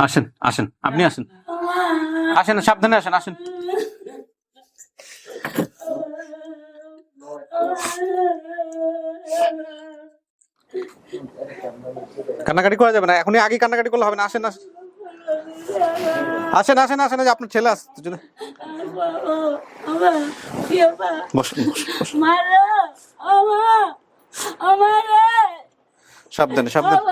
আসেন আসেন, আপনি আসেন, আসেন, সাবধানে আসেন, আসেন। কান্নাকাটি করা যাবে না, এখনই আগে কান্নাকাটি করলে হবে না। আসেন আসেন আসেন আসেন আসেন, যে আপনার ছেলে আসছে। বসুন বসুন, সাবধানে সাবধানে।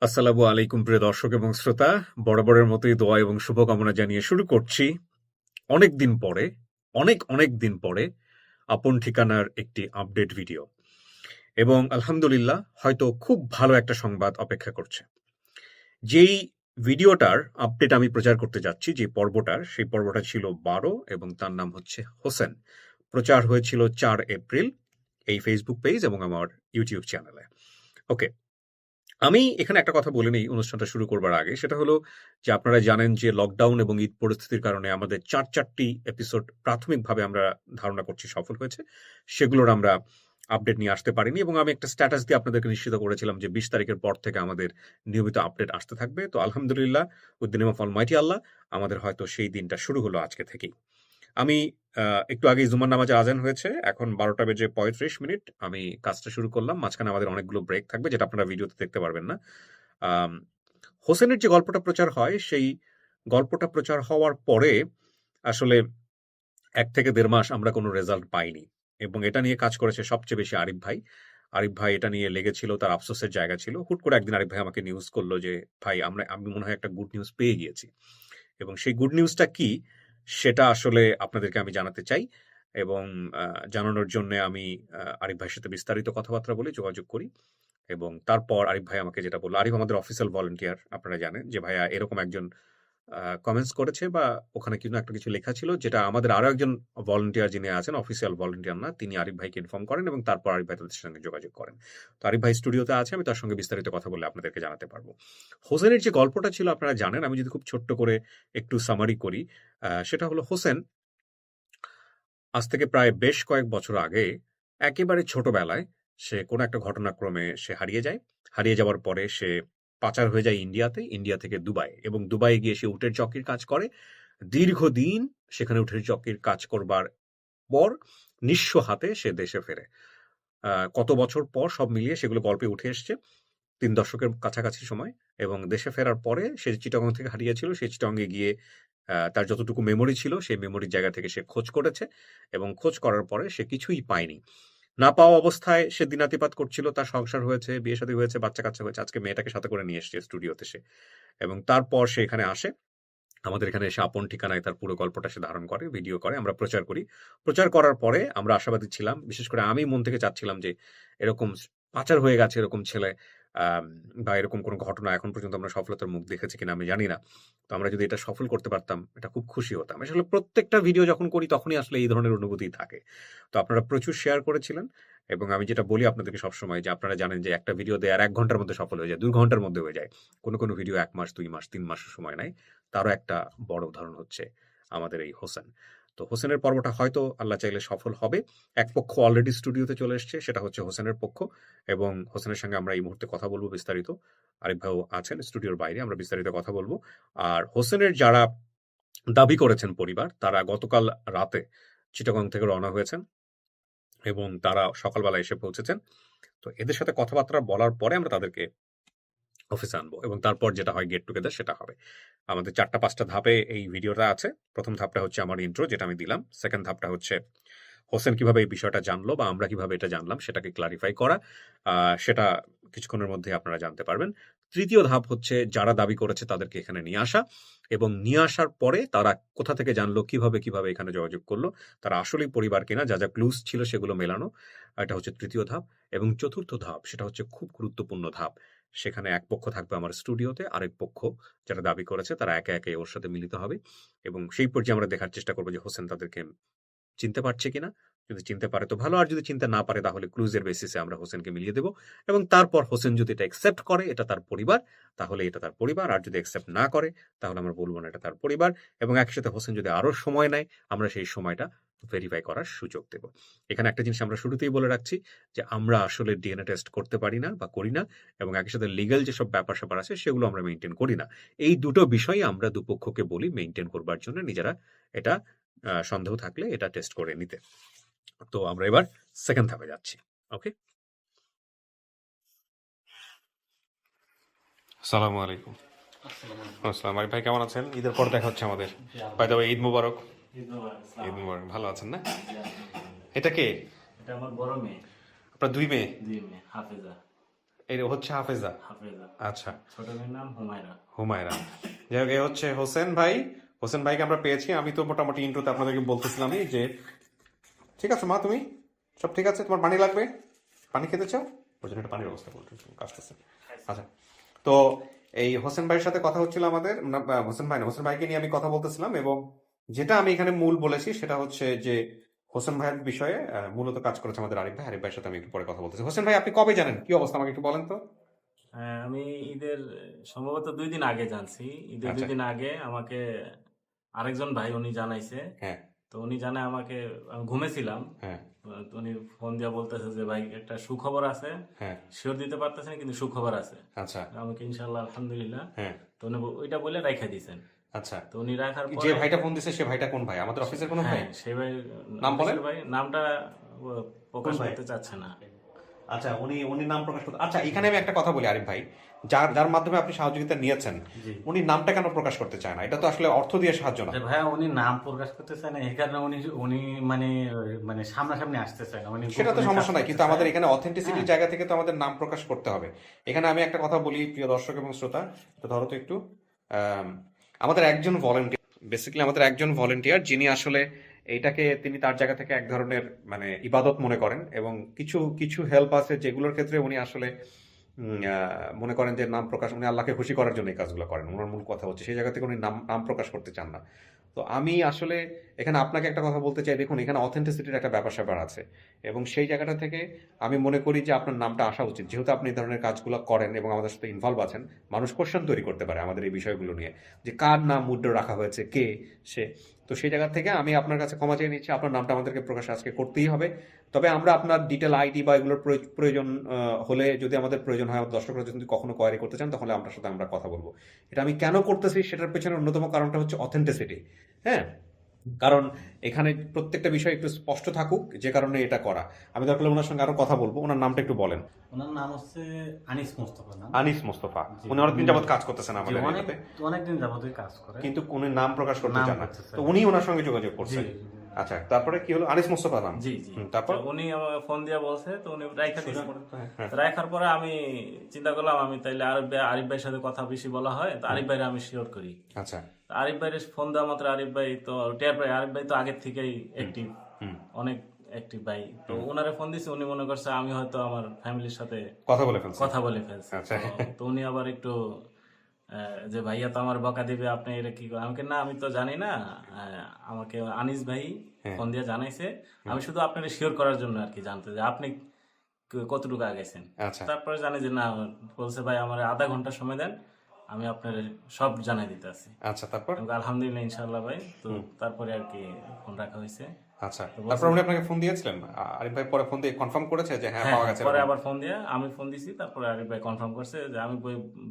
আসসালামু আলাইকুম প্রিয় দর্শক এবং শ্রোতা, বরাবরের মতোই দোয়া এবং শুভকামনা জানিয়ে শুরু করছি অনেক দিন পরে আপন ঠিকানার একটি আপডেট ভিডিও। এবং আলহামদুলিল্লাহ হয়তো খুব ভালো একটা সংবাদ অপেক্ষা করছে। যেই ভিডিওটার আপডেট আমি প্রচার করতে যাচ্ছি, যে পর্বটার, সেই পর্বটা ছিল 12 এবং তার নাম হচ্ছে হোসেন। প্রচার হয়েছিল 4 এপ্রিল এই ফেসবুক পেজ এবং আমার ইউটিউব চ্যানেলে। ওকে, আমি এখানে একটা কথা বলে নেই অনুষ্ঠানটা শুরু করবার আগে, সেটা হলো যে আপনারা জানেন যে লকডাউন এবং ঈদ পরিস্থিতির কারণে আমাদের চারটি এপিসোড প্রাথমিকভাবে আমরা ধারণা করছি সফল হয়েছে, সেগুলোর আমরা আপডেট নিয়ে আসতে পারিনি। এবং আমি একটা স্ট্যাটাস দিয়ে আপনাদেরকে নিশ্চিত করেছিলাম যে 20 তারিখের পর থেকে আমাদের নিয়মিত আপডেট আসতে থাকবে। তো আলহামদুলিল্লাহ, with the name of almighty Allah, আমাদের হয়তো সেই দিনটা শুরু হলো আজকে থেকেই। আমি একটু আগেই জুমার নামাজে আজান হয়েছে, এখন 12টা বেজে 35 মিনিট আমি কাজটা শুরু করলাম। মাঝখানে আমাদের অনেকগুলো ব্রেক থাকবে, যেটা আপনারা ভিডিওতে দেখতে পারবেন না। হোসেনের যে গল্পটা প্রচার হয়, সেই গল্পটা প্রচার হওয়ার পরে আসলে 1 থেকে 1.5 মাস আমরা কোনো রেজাল্ট পাইনি, এবং এটা নিয়ে কাজ করেছে সবচেয়ে বেশি আরিফ ভাই। আরিফ ভাই এটা নিয়ে লেগেছিল, তার আফসোসের জায়গা ছিল। হুট করে একদিন আরিফ ভাই আমাকে নিউজ করলো যে, ভাই আমি মনে হয় একটা গুড নিউজ পেয়ে গিয়েছি। এবং সেই গুড নিউজটা কি, সেটা আসলে আপনাদেরকে আমি জানাতে চাই। এবং জানানোর জন্য আমি আরিফ ভাইয়ের সাথে বিস্তারিত কথাবার্তা বলি, যোগাযোগ করি। এবং তারপর আরিফ ভাই আমাকে যেটা বলল, আরিফ আমাদের অফিসিয়াল ভলান্টিয়ার, আপনারা জানেন যে ভাইয়া এরকম একজন কমেন্টস করেছে বা ওখানে একটা কিছু লেখা ছিল, যেটা আমাদের আরো একজন ভলান্টিয়ার যিনি আছেন, অফিসিয়াল ভলান্টিয়ার না, তিনি আরিফ ভাইকে ইনফর্ম করেন এবং তারপর আরিফ ভাই তাদের সঙ্গে যোগাযোগ করেন। তো আরিফ ভাই স্টুডিওতে আছে, আমি তার সঙ্গে বিস্তারিত কথা বলে আপনাদেরকে জানাতে পারবো। হোসেনের যে গল্পটা ছিল আপনারা জানেন, আমি যদি খুব ছোট্ট করে একটু সামারি করি, সেটা হলো হোসেন আজ থেকে প্রায় বেশ কয়েক বছর আগে একেবারে ছোটবেলায় সে কোনো একটা ঘটনাক্রমে সে হারিয়ে যায়। হারিয়ে যাওয়ার পরে সে পাচার হয়ে যায় ইন্ডিয়াতে, ইন্ডিয়া থেকে দুবাই, এবং দুবাইয়ে গিয়ে সে উটের চকির কাজ করে। দীর্ঘদিন সেখানে উটের চকির কাজ করবার পর নিঃস্ব হাতে সে দেশে ফেরে। কত বছর পর সব মিলিয়ে সেগুলো গল্পে উঠে এসছে 3 দশকের কাছাকাছি সময়। এবং দেশে ফেরার পরে সে চিটাগং থেকে হারিয়েছিল, সে চিটাগংয়ে গিয়ে তার যতটুকু মেমোরি ছিল সেই মেমোরির জায়গা থেকে সে খোঁজ করেছে, এবং খোঁজ করার পরে সে কিছুই পায়নি। না পাওয়া অবস্থায় সে দিনাতিপাত করছিল, তার সংসার হয়েছে, বিয়ে শাদী হয়েছে, বাচ্চা-কাচ্চা হয়েছে। আজকে মেয়েটাকে সাথে করে নিয়ে এসছে স্টুডিওতে সে। এবং তারপর সে এখানে আসে। আমাদের এখানে এসে আপন ঠিকানায় তার পুরো গল্পটা সে ধারণ করে, ভিডিও করে, আমরা প্রচার করি। প্রচার করার পরে আমরা আশাবাদী ছিলাম, বিশেষ করে আমি মন থেকে চাচ্ছিলাম যে এরকম পাচার হয়ে গেছে এরকম ছেলে বা এরকম কোনো ঘটনা এখন পর্যন্ত আমরা সফলতার মুখ দেখেছি কিনা আমি জানি না। তো আমরা যদি এটা সফল করতে পারতাম, এটা খুব খুশি হতাম। আসলে প্রত্যেকটা ভিডিও যখন করি তখনই আসলে এই ধরনের অনুভূতি থাকে। তো আপনারা প্রচুর শেয়ার করেছিলেন, এবং আমি যেটা বলি আপনাদেরকে সবসময়, যে আপনারা জানেন যে একটা ভিডিও দেওয়ার 1 ঘন্টার মধ্যে সফল হয়ে যায়, 2 ঘন্টার মধ্যে হয়ে যায়। কোনো ভিডিও 1 মাস, 2 মাস, 3 মাসও সময় নেয়। তারও একটা বড় উদাহরণ হচ্ছে আমাদের এই হোসেন। তো হোসেনের পর্বটা হয়তো আল্লাহ চাইলে সফল হবে। এক পক্ষ অলরেডি স্টুডিওতে চলে এসছে, সেটা হচ্ছে হোসেনের পক্ষ, এবং হোসেনের সঙ্গে আমরা এই মুহূর্তে কথা বলবো বিস্তারিত। আরিফ ভাইও আছেন স্টুডিওর বাইরে, আমরা বিস্তারিত কথা বলবো। আর হোসেনের যারা দাবি করেছেন পরিবার, তারা গতকাল রাতে চিটাগং থেকে রওনা হয়েছেন এবং তারা সকালবেলা এসে পৌঁছেছেন। তো এদের সাথে কথাবার্তা বলার পরে আমরা তাদেরকে অফিসে আনবো, এবং তারপর যেটা হয় গেট টুগেদার সেটা হবে। আমাদের 4টা-5টা ধাপে এই ভিডিওটা আছে। প্রথম ধাপটা হচ্ছে আমার ইন্ট্রো, যেটা আমি দিলাম। সেকেন্ড ধাপটা হচ্ছে হোসেন কিভাবে এই বিষয়টা জানলো বা আমরা কিভাবে এটা জানলাম সেটাকে ক্লারিফাই করা। সেটা কিছুক্ষণের মধ্যে আপনারা জানতে পারবেন। তৃতীয় ধাপ হচ্ছে যারা দাবি করেছে তাদেরকে এখানে নিয়ে আসা এবং নিয়ে আসার পরে তারা কোথা থেকে জানলো, কিভাবে এখানে যোগাযোগ করলো, তারা আসলেই পরিবার কিনা, যা ক্লুজ ছিল সেগুলো মেলানো। এটা হচ্ছে তৃতীয় ধাপ। এবং চতুর্থ ধাপ, সেটা হচ্ছে খুব গুরুত্বপূর্ণ ধাপ। সেখানে এক পক্ষ থাকবে আমার স্টুডিওতে, আরেক পক্ষ যারা দাবি করেছে তারা একে ওর সাথে মিলিত হবে এবং সেই পর্যায়ে আমরা দেখার চেষ্টা করবো যে হোসেন তাদেরকে চিনতে পারছে কিনা। যদি চিনতে পারে তো ভালো, আর যদি চিনতে না পারে তাহলে ক্লুজের বেসিসে আমরা হোসেনকে মিলিয়ে দেব এবং তারপর হোসেন যদি এটা অ্যাকসেপ্ট করে এটা তার পরিবার, তাহলে এটা তার পরিবার, আর যদি অ্যাকসেপ্ট না করে তাহলে আমরা বলবো না এটা তার পরিবার। এবং একসাথে হোসেন যদি আরো সময় নেয়, আমরা সেই সময়টা ভেরিফাই করার সুযোগ দেব। এখানে একটা জিনিস আমরা শুরুতেই বলে রাখছি যে আমরা আসলে ডিএনএ টেস্ট করতে পারি না বা করি না, এবং একই সাথে লিগ্যাল যেসব ব্যাপার-স্যাপার আছে সেগুলো আমরা মেইনটেইন করি না। এই দুটো বিষয়ই আমরা দুপক্ষকে বলি মেইনটেইন করবার জন্য, নিজেরা এটা সন্দেহ থাকলে এটা টেস্ট করে নিতে। তো আমরা এবার সেকেন্ড ধাপে যাচ্ছি। ওকে, আসসালামু আলাইকুম। আসসালাম ভাই, কেমন আছেন? ঈদের পর দেখা হচ্ছে আমাদের। বাই দ্য ওয়ে, ঈদ মোবারক। ঈদ মোবারক। ভালো আছেন না? এটা কে? এটা আমার বড় মেয়ে। আপনার দুই মেয়ে? দুই মেয়ে, হাফেজা। এটা হচ্ছে হাফেজা। হাফেজা। আচ্ছা, ছোট মেয়ের নাম হুমায়রা। হুমায়রা। যাই হোক, এ হচ্ছে হোসেন ভাই। হোসেন ভাইকে আমরা পেয়েছি। আমি তো মোটামুটি ইন্ট্রোতে আপনাদেরকে বলতেছিলামই যে ঠিক আছে মা, তুমি সব ঠিক আছে, তোমার পানি লাগবে, পানি খেতে চাও, ওই জন্য একটা পানির ব্যবস্থা করতে আসতেছে। আচ্ছা, তো এই হোসেন ভাইয়ের সাথে কথা হচ্ছিল আমাদের, হোসেন ভাইকে নিয়ে আমি কথা বলতেছিলাম, এবং যেটা আমি এখানে মূল বলেছি সেটা হচ্ছে যে হোসেন ভাইয়ের বিষয়ে মূলত কাজ করেছে আমাদের আরিফ ভাইয়ের সাথে আমি একটু পরে কথা বলতেছি। হোসেন ভাই, আপনি কবে জানেন, কি অবস্থা আমাকে একটু বলেন তো। হ্যাঁ, আমি ঈদের সম্ভবত 2 দিন আগে জানছি। ঈদের আচ্ছা। 2 দিন আগে আমাকে আরেকজন ভাই উনি জানাইছে। হ্যাঁ তো উনি জানায় আমাকে, আমি ঘুমেছিলাম। হ্যাঁ তো উনি ফোন দিয়ে বলতেছে যে ভাই একটা সুখবর আছে, হ্যাঁ। শিওর দিতে পারতেছে না কিন্তু সুখবর আছে। আচ্ছা। আমাকে ইনশাল্লাহ আলহামদুলিল্লাহ। হ্যাঁ। তো উনি ওইটা বলে রাইখা দিয়েছেন। আচ্ছা, তো উনি রাখার যে পরে ভাইটা ফোন দিছে সে ভাইটা কোন ভাই? আমাদের অফিসের কোনো ভাই? হ্যাঁ, সেই ভাই নাম বলেন? ভাই নামটা প্রকাশ কোন ভাই? করতে চাচ্ছে না। আচ্ছা, উনি নাম প্রকাশ করতে, আচ্ছা এখানে আমি একটা কথা বলি আরিফ ভাই, যার মাধ্যমে আপনি সহযোগিতা নিয়েছেন, জি। উনি নামটা কেন প্রকাশ করতে চায় না? এটা তো আসলে অর্থ দিয়ে সাহায্য না। আরে ভাইয়া, উনি নাম প্রকাশ করতে চায় না এই কারণে উনি উনি মানে মানে সামনাসামনি আসতে চায় না, উনি সেটা তো গোপনে সমস্যা কাজ নাই, করতে কিন্তু আমাদের চায়। এখানে অথেন্টিসিটির হ্যাঁ। জায়গা থেকে তো আমাদের নাম প্রকাশ করতে হবে। এখানে আমি একটা কথা বলি প্রিয় দর্শক এবং শ্রোতা, তো ধরো তো একটু, আমাদের একজন ভলেন্টিয়ার, বেসিক্যালি আমাদের একজন ভলেন্টিয়ার, যিনি আসলে এইটাকে তিনি তার জায়গা থেকে এক ধরনের মানে ইবাদত মনে করেন, এবং কিছু কিছু হেল্প আছে যেগুলোর ক্ষেত্রে উনি আসলে মনে করেন যে নাম প্রকাশ, উনি আল্লাহকে খুশি করার জন্য এই কাজগুলো করেন। ওনার মূল কথা হচ্ছে সেই জায়গা থেকে উনি নাম প্রকাশ করতে চান না। তো আমি আসলে এখানে আপনাকে একটা কথা বলতে চাই, দেখুন এখানে অথেন্টিসিটির একটা ব্যাপার আছে, এবং সেই জায়গাটা থেকে আমি মনে করি যে আপনার নামটা আসা উচিত, যেহেতু আপনি এই ধরনের কাজগুলো করেন এবং আমাদের সাথে ইনভলভ আছেন। মানুষ কোশ্চেন তৈরি করতে পারে আমাদের এই বিষয়গুলো নিয়ে, যে কার নাম মুদ্রা রাখা হয়েছে, কে সে। তো সেই জায়গা থেকে আমি আপনার কাছে ক্ষমা চেয়ে নিচ্ছি, আপনার নামটা আমাদেরকে প্রকাশ আজকে করতেই হবে। তবে আমরা আপনার ডিটেল আইডি বা এগুলোর প্রয়োজন হলে, যদি আমাদের প্রয়োজন হয়, আমাদের দর্শকরা যদি কখনো কোয়ারি করতে চান, তাহলে আপনার সাথে আমরা কথা বলবো। এটা আমি কেন করতেছি সেটার পেছনে অন্যতম কারণটা হচ্ছে অথেন্টিসিটি। হ্যাঁ, কারণ এখানে প্রত্যেকটা বিষয় একটু স্পষ্ট থাকুক, যে কারণে এটা করা। আমি দরকার হলে ওনার সঙ্গে আরো কথা বলবো। ওনার নামটা একটু বলেন। ওনার নাম হচ্ছে আনিস মোস্তফা নাম। আনিস মোস্তফা। জি। উনি অনেকদিন যাবত কাজ করতেছেন জি, আমাদের এলাকাতে, অনেকদিন যাবতই কাজ করে, কিন্তু উনি নাম প্রকাশ করতে নাম চান না। করতে চান তো না। উনি ওনার সঙ্গে যোগাযোগ করছেন। জি। আচ্ছা, তারপরে কি হলো? আনিস মোস্তফা নাম। জি জি। তারপর তো উনি আমাকে ফোন দিয়ে বলছে, তো উনি রাইখা দিয়েছে। হ্যাঁ। রাখার পরে আমি চিন্তা করলাম আমি তাইলে আরিফ ভাইয়ের সাথে কথা বেশি বলা হয়, তো আরিফ ভাইয়ের আমি শিওর করি। আচ্ছা। তো আরিফ ভাইয়ের ফোন দেওয়া মাত্র আরিফ ভাই তো টের পাই, আরিফ ভাই তো আগের থেকেই অ্যাক্টিভ, অনেক অ্যাক্টিভ ভাই। তো ওনারে ফোন দিছি, উনি মনে করছে আমি হয়তো আমার ফ্যামিলির সাথে কথা বলে ফেলছেন। কথা বলে ফেলছি। আচ্ছা। তো উনি আবার একটু যে ভাইয়া তো আমার বকা দিবে, আপনি এটা কি করেন? আমাকে না, আমি তো জানি না, আমাকে আনিস ভাই ফোন দিয়ে জানাইছে, আমি শুধু আপনার শিওর করার জন্য আর কি জানতে, যে আপনি কতটুকু আগেছেন। আচ্ছা। তারপরে জানি যে না, বলছে ভাই আমার আধা ঘন্টা সময় দেন, আমি আপনার সব জানাই দিতে আছি। আচ্ছা, তারপর? আলহামদুলিল্লাহ, ইনশাল্লাহ ভাই। তো তারপরে আর কি ফোন রাখা হয়েছে। আচ্ছা, তারপর উনি আপনাকে ফোন দিয়েছিলেন? আরিফ ভাই পরে ফোন দিয়ে কনফার্ম করেছে যে হ্যাঁ পাওয়া গেছে? পরে আবার ফোন দিয়ে আমি ফোন দিছি, তারপরে আরিফ ভাই কনফার্ম করছে যে আমি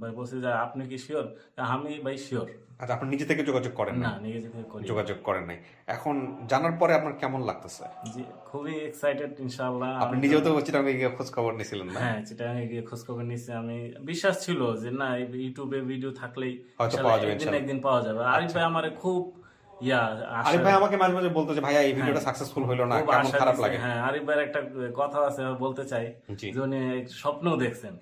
ভাই বলছি যে আপনি কি শিওর? আমি ভাই শিওর। আচ্ছা, আপনি নিজে থেকে যোগাযোগ করেন না? না, নিজে থেকে করি। যোগাযোগ করেন নাই। এখন জানার পরে আপনার কেমন লাগতেছে? জি, খুবই এক্সাইটেড ইনশাআল্লাহ। আপনি নিজেও তো চিটাগাং গিয়ে খোঁজ খবর নিয়েছিলেন না? হ্যাঁ, চিটাগাং গিয়ে খোঁজ খবর নিছি। আমি বিশ্বাস ছিল যে না, ইউটিউবে ভিডিও থাকলেই হয়তো পাওয়া যাবে একদিন পাওয়া যাবে। আরিফ ভাই আমারে খুব ইয়া আরিফ ভাই আমাকে মাঝে মাঝে বলতো যে ভাইয়া এই ভিডিওটা সাকসেসফুল হলো না, খুব কেমন আশা খারাপ দিছে। লাগে। হ্যাঁ, আরিফ ভাইয়ের একটা কথা আছে, আমি বলতে চাই জি। যে উনি স্বপ্নও দেখছেন।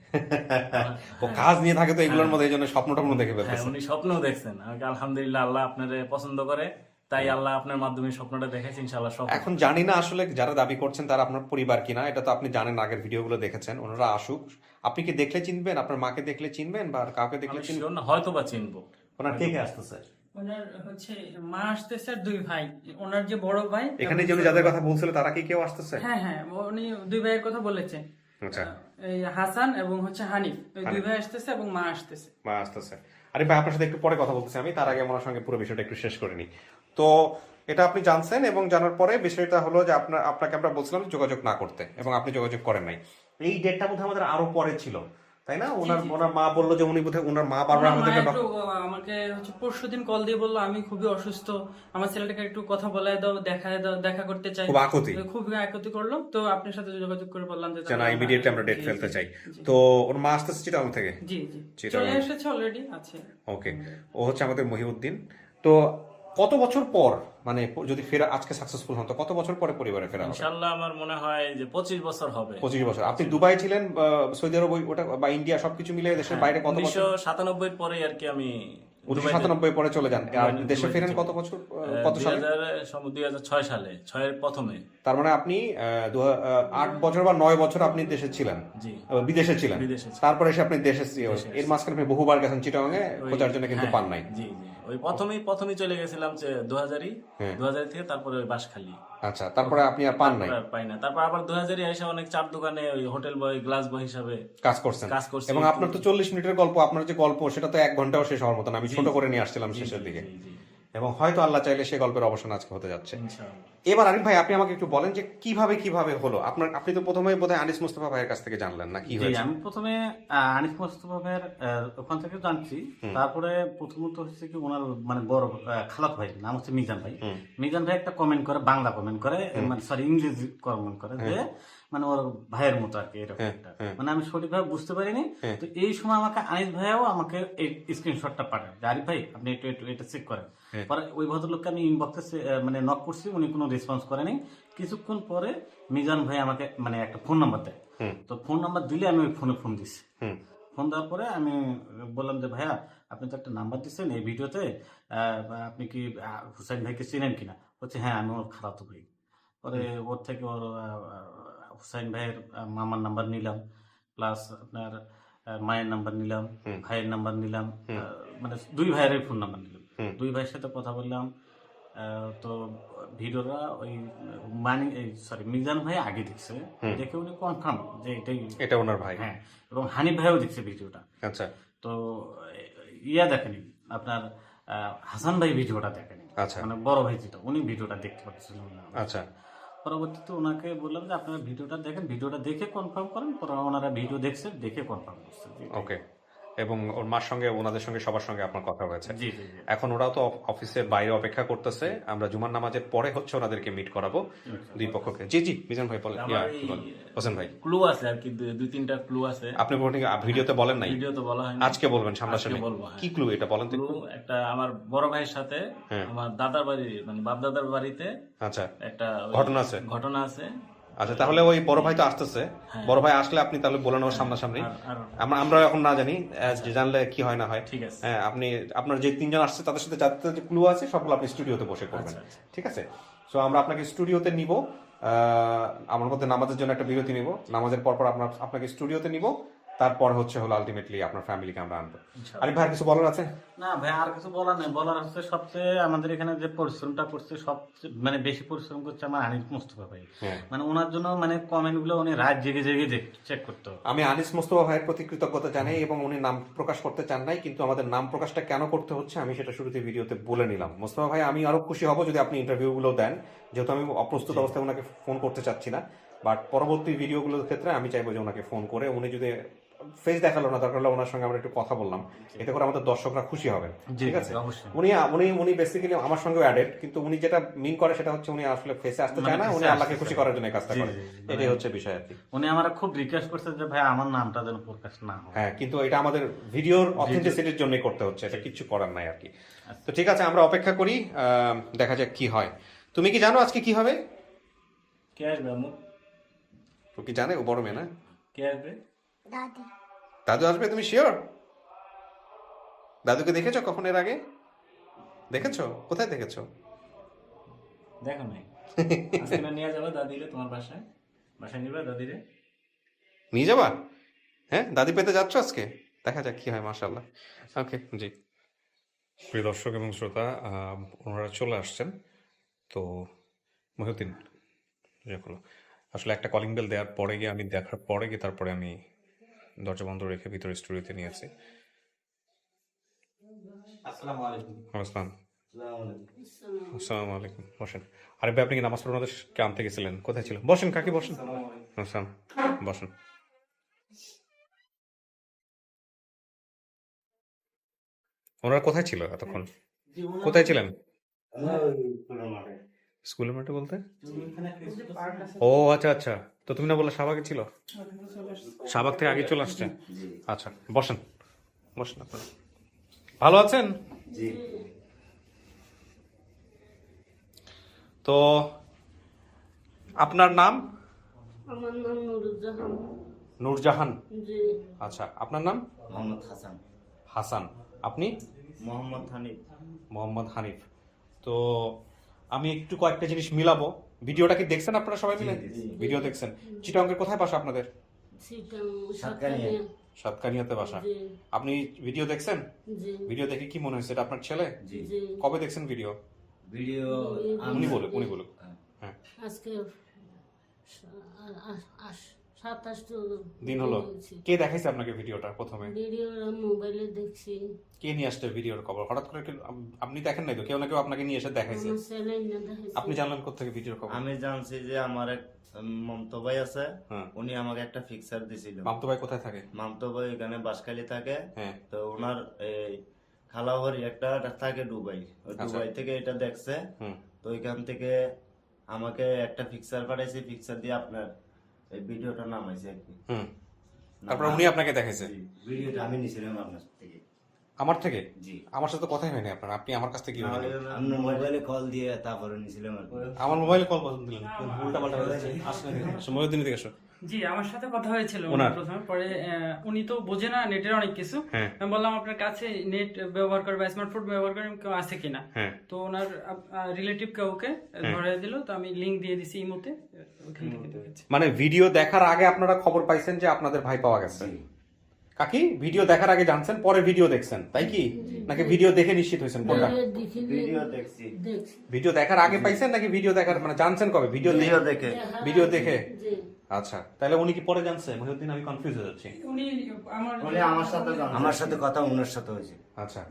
ও কাজ নিয়ে থাকে তো এগুলোর হ্যাঁ। মধ্যে, এই জন্য স্বপ্ন টপ্ন দেখে হ্যাঁ, ফেলতেছে। উনি স্বপ্নও দেখছেন। আমাকে আলহামদুলিল্লাহ আল্লাহ আপনারে পছন্দ করে, তাই আল্লাহ আপনার মাধ্যমে স্বপ্নটা দেখাইছে, ইনশাআল্লাহ সব। এখন জানি না আসলে যারা দাবি করছেন তারা আপনার পরিবার কিনা, এটা তো আপনি জানেন, আগের ভিডিওগুলো দেখেছেন। ওনারা আসুক, আপনি কি দেখলে চিনবেন? আপনার মাকে দেখলে চিনবেন বা কাউকে দেখলে আমি চিনবেন? sure না, হয়তো বা চিনবো। ওনার কে কে আসতেছে? ওনার হচ্ছে মা আসতেছে আর দুই ভাই, ওনার যে বড় ভাই এখানে যে উনি যাদের কথা বলছিল তারা কি কেউ আসতেছে? হ্যাঁ হ্যাঁ, উনি দুই ভাইয়ের কথা বলেছেন, আচ্ছা, এই হাসান এবং হচ্ছে হানিফ, ওই দুই ভাই আসতেছে এবং মা আসতেছে। মা আসতেছে। আরে ভাই আপনার সাথে একটু পরে কথা বলতেছি আমি, তার আগে ওনার সঙ্গে পুরো বিষয়টা একটু শেষ করে নিই। তো এটা আপনি জানছেন এবং জানার পরে বিষয়টা হলো যে আপনাকে আমরা বলছিলাম যোগাযোগ না করতে, এবং আপনি যোগাযোগ করেন নাই। এই ডেটটা বোধহয় আমাদের আরো পরে ছিল, তাই না? ওনার মা বললো যে উনি বোধহয় ওনার মা বারবার ওনার মা আমাদেরকে একটু আমাকে হচ্ছে পরশুদিন কল দিয়ে বললো আমি খুবই অসুস্থ, আমার ছেলেটাকে একটু কথা বলায় দাও, দেখা করতে চাই। খুব আকুতি। খুব আকুতি করলো, তো আপনার সাথে যোগাযোগ করে বললাম যে জানা ইমিডিয়েটলি আমরা ডেট ফেলতে চাই। তো ওর মা আসতেছে চিটাং থেকে? জি জি, চিটাগাং। চলে এসেছে অলরেডি আছে। ওকে, ও হচ্ছে আমাদের মহিউদ্দিন। তো কত বছর পর, মানে যদি ফেরা আজকে সাকসেসফুল হন, তো কত বছর পরে পরিবারে ফেরা হবে? ইনশাআল্লাহ আমার মনে হয় যে 25 বছর হবে। 25 বছর। আপনি দুবাই ছিলেন, সৌদি আরব ওটা বা ইন্ডিয়া সবকিছু মিলে দেশের বাইরে কত বছর? 1997 পরে আর কি আমি 1997 পরে চলে যান। আর দেশে ফেরেন কত বছর, কত সালে? 2006 সালে, 6 এর প্রথমে। তার মানে আপনি 8 বছর বা 9 বছর আপনি দেশে ছিলেন, জি, বিদেশে ছিলেন। বিদেশে ছিলাম। তারপরে এসে আপনি দেশে, এর মাঝখানে আপনি বহুবার গেছেন চিটাগাংয়ে খোঁজার জন্য, কিন্তু হ্যাঁ, পান নাই। জি জি, ওই প্রথমেই চলে গেছিলাম যে 2000 হ্যাঁ। 2000 থেকে, তারপরে ওই বাঁশখালী। আচ্ছা, তারপরে আপনি আর পান নাই, তারপর আর পাই না। তারপর আবার 2000 এসে অনেক চার দোকানে ওই হোটেল বয়, গ্লাস বয় হিসাবে কাজ করছেন। কাজ করছি। এবং আপনার তো 40 মিনিটের গল্প, আপনার যে গল্প সেটা তো 1 ঘন্টাও শেষ হওয়ার মতন, আমি ছোট করে নিয়ে আসছিলাম শেষের দিকে। জি জি, এবং হয়তো আল্লাহ চাইলে সেই গল্পের অবসান আজকে হতে যাচ্ছে। ইনশাআল্লাহ। এবার আরিফ ভাই আপনি আমাকে একটু বলেন যে কিভাবে হলো আপনি তো প্রথমে বোধহয় আনিস মুস্তাফা ভাইয়ের কাছ থেকে জানলেন না, কি জি, হয়েছে? আমি প্রথমে আনিস মোস্তফা ভাইয়ের ওখান থেকে জানছি। তারপরে প্রথমত হচ্ছে কি ওনার মানে বড় খালাত ভাই নাম হচ্ছে মিজান ভাই। মিজান ভাই একটা কমেন্ট করে, বাংলা কমেন্ট করে, মানে সরি ইংরেজি কমেন্ট করে যে মানে ওর ভাইয়ের মতো আর কি, এরকম একটা। মানে আমি সঠিকভাবে বুঝতে পারিনি। তো এই সময় আমাকে আনিস ভাইও আমাকে এই স্ক্রিনশটটা পাঠায় যে আরিফ ভাই আপনি একটু এটা চেক করেন। পরে ওই ভদ্রলোককে আমি ইনবক্সে মানে নক করছি, উনি কোনো রেসপন্স করেনি। কিছুক্ষণ পরে মিজান ভাই আমাকে মানে একটা ফোন নাম্বার দেয়। তো ফোন নাম্বার দিলে আমি ওই ফোনে ফোন দিছি। ফোন দেওয়ার পরে আমি বললাম যে ভাইয়া আপনি তো একটা নাম্বার দিচ্ছেন এই ভিডিওতে, আপনি কি হুসাইন ভাইকে চেনেন কিনা? বলছে হ্যাঁ আমি ওর খালাতো ভাই। পরে ওর থেকে ওর হুসাইন ভাইয়ের মামার নাম্বার নিলাম, প্লাস আপনার মায়ের নাম্বার নিলাম, ভাইয়ের নাম্বার নিলাম, মানে দুই ভাইয়ের ফোন নাম্বার নিলাম। দুই ভাইয়ের সাথে কথা বললাম। তো ভিডিওটা ওই মিজান ভাই আগে দেখছে, দেখে উনি কনফার্ম যে এটা ওনার ভাই। হ্যাঁ, এবং হানিফ ভাইও দেখছে ভিডিওটা। আচ্ছা, তো ইয়া দেখেনি আপনার হাসান ভাই ভিডিওটা দেখেনি। আচ্ছা, মানে বড় ভাই যেটা, উনি ভিডিওটা দেখতে পাচ্ছিলেন না। আচ্ছা। পরবর্তীতে ওনাকে বললাম যে আপনারা ভিডিওটা দেখেন, ভিডিওটা দেখে কনফার্ম করেন। পরে ওনারা ভিডিও দেখছে, দেখে কনফার্ম করছে। ওকে। এবং ওর মার সঙ্গে, ওনাদের সঙ্গে, সবার সঙ্গে আপনার কথা হয়েছে। জি জি জি। এখন ওরাও তো অফিসের বাইরে অপেক্ষা করতেছে, আমরা জুমার নামাজের পরে হচ্ছে ওনাদেরকে মিট করাবো দুই পক্ষকে। জি জি, মিজান ভাই বলেন, হোসেন ভাই। ক্লু আছে আর কি, দুই তিনটা ক্লু আছে। আপনি ভিডিওতে বলেন নাই? ভিডিও তো বলা হয়নি, আজকে বলবেন সামনাসামনি। আজকে বলবো, হ্যাঁ। কি ক্লু এটা বলেন তো? ক্লু একটা আমার বড় ভাইয়ের সাথে আমার দাদার বাড়ি, মানে বাপ দাদার বাড়িতে আচ্ছা, একটা ঘটনা আছে। আচ্ছা, তাহলে ওই বড় ভাই তো আসতেছে, বড় ভাই আসলে আপনি তাহলে বলেন ওর সামনাসামনি। আমরা এখন না জানি, জানলে কি হয় না হয়। ঠিক আছে। হ্যাঁ, আপনি আপনার যে তিনজন আসছে তাদের সাথে যাতে যে ক্লু আছে সবগুলো আপনি স্টুডিওতে বসে করবেন, ঠিক আছে? সো আমরা আপনাকে স্টুডিওতে নিব, আমার মধ্যে নামাজের জন্য একটা বিরতি নিব, নামাজের পর আপনাকে স্টুডিওতে নিব, তারপর হলো আলটিমেটলি আপনার ফ্যামিলিকে আমরা আনবো। আরিফ ভাই কিছু বলার আছে? না ভাই, আর কিছু বলার নেই। বলার হচ্ছে সবচেয়ে আমাদের এখানে যে পরিশ্রমটা করছে, সবচেয়ে মানে বেশি পরিশ্রম করছে আমার আনিস মুস্তফা ভাই। মানে ওনার জন্য মানে কমেন্ট গুলো উনি রাত জেগে চেক করতো। আমি আনিস মুস্তফা ভাইয়ের প্রতি কৃতজ্ঞতা জানাই, এবং উনি নাম প্রকাশ করতে চান নাই, কিন্তু আমাদের নাম প্রকাশটা কেন করতে হচ্ছে আমি সেটা শুরুতে ভিডিওতে বলে নিলাম। মুস্তফা ভাই, আমি আরো খুশি হব যদি আপনি ইন্টারভিউ গুলো দেন, যেহেতু আমি অপ্রস্তুত অবস্থায় ওনাকে ফোন করতে চাচ্ছি না, বাট পরবর্তী ভিডিওগুলোর ক্ষেত্রে আমি চাইবো যে ওনাকে ফোন করে উনি যদি ফেস দেখালো না, দরকার হলে ওনার সঙ্গে আমরা একটু কথা বললাম, এতে করে আমাদের দর্শকরা খুশি হবেন। জি, ঠিক আছে, অবশ্যই। উনি উনি উনি বেসিক্যালি আমার সঙ্গে অ্যাডেড, কিন্তু উনি যেটা মিন করে সেটা হচ্ছে উনি আসলে ফেসে আসতে চায় না, উনি আল্লাহকে খুশি করার জন্য এই কাজটা জি, করে। জি, এটাই হচ্ছে বিষয় আর কি। উনি আমার খুব রিকোয়েস্ট করছে যে ভাই আমার নামটা যেন প্রকাশ না হয়। হ্যাঁ, কিন্তু এটা আমাদের ভিডিওর অথেন্টিসিটির জন্যই করতে হচ্ছে, এটা কিছু করার নাই আর কি। তো ঠিক আছে, আমরা অপেক্ষা করি, দেখা যাক কি হয়। তুমি কি জানো আজকে কি হবে? কে আসবে আম্মু? ও কি জানে? ও বড় মেয়ে না? কে আসবে? দাদু আসবে, তুমি শিওর? দাদুকে দেখেছো কখন এর আগে? দেখেছো? কোথায় দেখেছো? দেখো নাই? আজকে না নিয়ে যাবো দাদিরে তোমার বাসায়, বাসায় নিবে দাদিরে। নিয়ে যাবা? হ্যাঁ, দাদি পেতে যাচ্ছ আজকে? দেখা যাক কি হয়, মাশাআল্লাহ। ওকে, জি। প্রিয় দর্শক এবং শ্রোতা, ওনারা চলে আসছেন। তো মহিউদ্দিন, যখন আসলে একটা কলিং বেল দেওয়ার পরে গিয়ে, আমি দেখার পরে গিয়ে তারপরে আমি দরজা বন্ধ রেখে ভিতরে স্টুডিওতে নিয়েছি। আসসালামু আলাইকুম। আসসালাম। আসসালামু আলাইকুম। বসেন। আরে ভাই, আপনি কি নামাজ পড়ে ওনাদেরকে আনতে গেছিলেন? কোথায় ছিল? বসেন কাকি, বসেন। আসসালাম, বসেন। ওনারা কোথায় ছিল এতক্ষণ? কোথায় ছিলেন? স্কুলের মাঠে বলতে? ও আচ্ছা আচ্ছা, তো তুমি না বললে শাহবাগে ছিল? শাহবাগ থেকে আগে চলে আসছে? আচ্ছা, বসেন বসেন। আপনারা ভালো আছেন? তো আপনার নাম? আমার নাম নুরুজ্জাহান। নূরজাহান। জি। আচ্ছা, আপনার নাম? মোহাম্মদ হাসান। হাসান। আপনি? মোহাম্মদ হানিফ। মোহাম্মদ হানিফ। তো আমি একটু কয়েকটা জিনিস মিলাবো। ভিডিওটা কি দেখছেন আপনারা সবাই মিলে? ভিডিও দেখছেন। চিটাগংয়ের কোথায় বাসা আপনাদের? চিটাং সাতকানিয়া। সাতকানিয়া। সাতকানিয়াতে বাসা। জি। আপনি ভিডিও দেখছেন? জি। ভিডিও দেখে কি মনে হয়েছে? এটা আপনার ছেলে? জি। জি। কবে দেখছেন ভিডিও? ভিডিও উনি বলুক। হ্যাঁ, আজকে 27 দিন হলো। কে দেখাইছে আপনাকে ভিডিওটা প্রথমে? ভিডিও মোবাইলে দেখছি। কে নিয়ে আসছে ভিডিওর খবর? হঠাৎ করে আপনি দেখেন নাই তো? কেউ না কেউ আপনাকে নিয়ে এসে দেখাইছে। আমার ছেলে না দেখাইছে। আপনি জানলেন কোথেকে ভিডিওর খবর? আমি জানছি যে আমার এক মামতো ভাই আছে, হ্যাঁ। উনি আমাকে একটা ফিক্সার দিছিল। মামতো ভাই কোথায় থাকে? মামতো ভাই এখানে বাসখালী থাকে। হ্যাঁ। তো ওনার এই খালাহরি একটা থাকে দুবাই, ওই দুবাই থেকে এটা দেখছে। হুম। তো ওইখান থেকে আমাকে একটা ফিক্সার পাঠাইছে, ফিক্সার দিয়ে আপনার এই ভিডিওটা নামাইছে আর কি। হুম। তারপর উনি আপনাকে দেখাইছে? ভিডিওটা আমি নিছিলাম আপনার থেকে। আমার থেকে? জি। আমার সাথে তো কথাই হয়নি আপনার, আপনি আমার কাছ থেকে কি হলেন? আপনার মোবাইলে কল দিয়ে তারপরে নিছিলাম আর কি। আমার মোবাইলে কল পছন্দ দিলেন, উল্টা পাল্টা আসলে মহিউদ্দিন দিকে এসো। জি, আমার সাথে কথা হয়েছিল ওনার? প্রথমে, পরে উনি তো বোঝে না নেটের অনেক কিছু। হ্যাঁ। আমি বললাম আপনার কাছে নেট ব্যবহার করে বা স্মার্টফোন ব্যবহার করে কেউ আছে কিনা। হ্যাঁ। তো ওনার রিলেটিভ কাউকে ধরে দিল, তো আমি লিংক দিয়ে দিছি ইমোতে, ওখান থেকে দেখেছি। মানে ভিডিও দেখার আগে আপনারা খবর পাইছেন যে আপনাদের ভাই পাওয়া গেছে? কাকি, ভিডিও দেখার আগে জানছেন, পরে ভিডিও দেখছেন, তাই কি? নাকি ভিডিও দেখে নিশ্চিত হয়েছেন? কোনটা? ভিডিও দেখছি। দেখছি। ভিডিও দেখার আগে পাইছেন নাকি ভিডিও দেখার মানে জানছেন কবে? ভিডিও ভিডিও দেখে। ভিডিও দেখে? জি। আচ্ছা, তাহলে উনি কি পরে জানছে? মহিউদ্দিন, আমি কনফিউজ হয়ে যাচ্ছি। উনি উনি আমার সাথে কথা ওনার সাথে হয়েছে। আচ্ছা,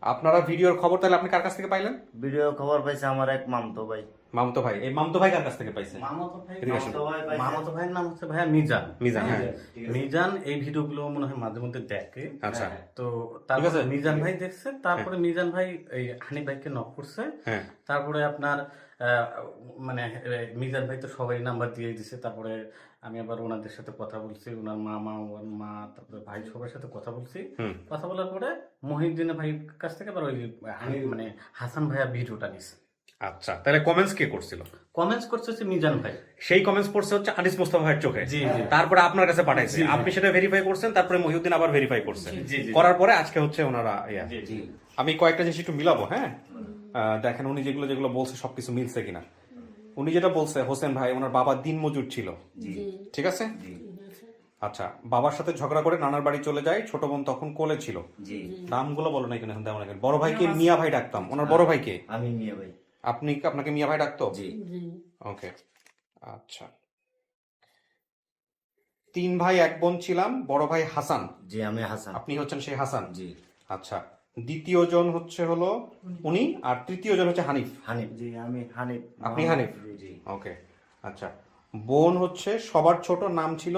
আপনারা ভিডিওর খবর তাহলে আপনি কার কাছ থেকে পাইলেন? ভিডিও খবর পাইছে আমার এক মামতো ভাই। মামতো ভাই। এই মামতো ভাই কার কাছ থেকে পাইছেন? এদিকে আসুন। মামাতো ভাইয়ের নাম হচ্ছে ভাইয়া মিজান। মিজান, হ্যাঁ। মিজান এই ভিডিওগুলো মনে হয় মাঝে মধ্যে দেখে। আচ্ছা। তো ঠিক তারপরে আছে। মিজান ভাই দেখছে, তারপরে মিজান ভাই এই হানিফ ভাইকে নক করছে। হ্যাঁ। তারপরে আপনার মানে মিজান ভাই তো সবাই নাম্বার দিয়ে দিছে। তারপরে আমি আবার ওনাদের সাথে কথা বলছি, ওনার মামা, ওর মা, তারপরে ভাই সবার সাথে কথা বলছি। কথা বলার পরে মহিউদ্দিন ভাইয়ের কাছ থেকে আবার ওই মানে হাসান ভাইয়া ভিডিওটা নিছে। আচ্ছা, তাহলে কমেন্টস কে করছিল? কমেন্টস করছে হচ্ছে মিজান ভাই। সেই কমেন্টস পড়ছে হচ্ছে আনিস মোস্তফা ভাইয়ের চোখে। জি, জি। তারপরে আপনার কাছে পাঠাইছে, আপনি সেটা ভেরিফাই করছেন, তারপরে মহিউদ্দিন আবার ভেরিফাই করছেন। জি, জি। করার পরে আজকে হচ্ছে ওনারা জি। আমি কয়েকটা জিনিস একটু মিলাবো। হ্যাঁ, দেখেন উনি যেগুলো যেগুলো বলছে সবকিছু মিলছে কিনা। উনি যেটা বলছে, হোসেন ভাই ওনার বাবা দিনমজুর ছিল, ঠিক আছে? আচ্ছা, বাবার সাথে ঝগড়া করে নানার বাড়ি চলে যায়, ছোট বোন তখন কোলে ছিল। জি। নামগুলো বলো না এখানে, তেমন এখন। বড় ভাইকে মিয়া ভাই ডাকতাম, ওনার বড় ভাইকে? আমি মিয়া ভাই। আপনাকে মিয়া ভাই ডাকতো? জি। জি। ওকে, আচ্ছা। 3 ভাই 1 বোন ছিলাম, বড় ভাই হাসান। জি, আমি হাসান। আপনি হচ্ছেন সেই হাসান? জি। আচ্ছা, দ্বিতীয় জন হলো উনি, আর তৃতীয় জন হচ্ছে হানিফ। হানিফ। জি, আমি হানিফ। আপনি হানিফ? জি। ওকে, আচ্ছা। বোন হচ্ছে সবার ছোট, নাম ছিল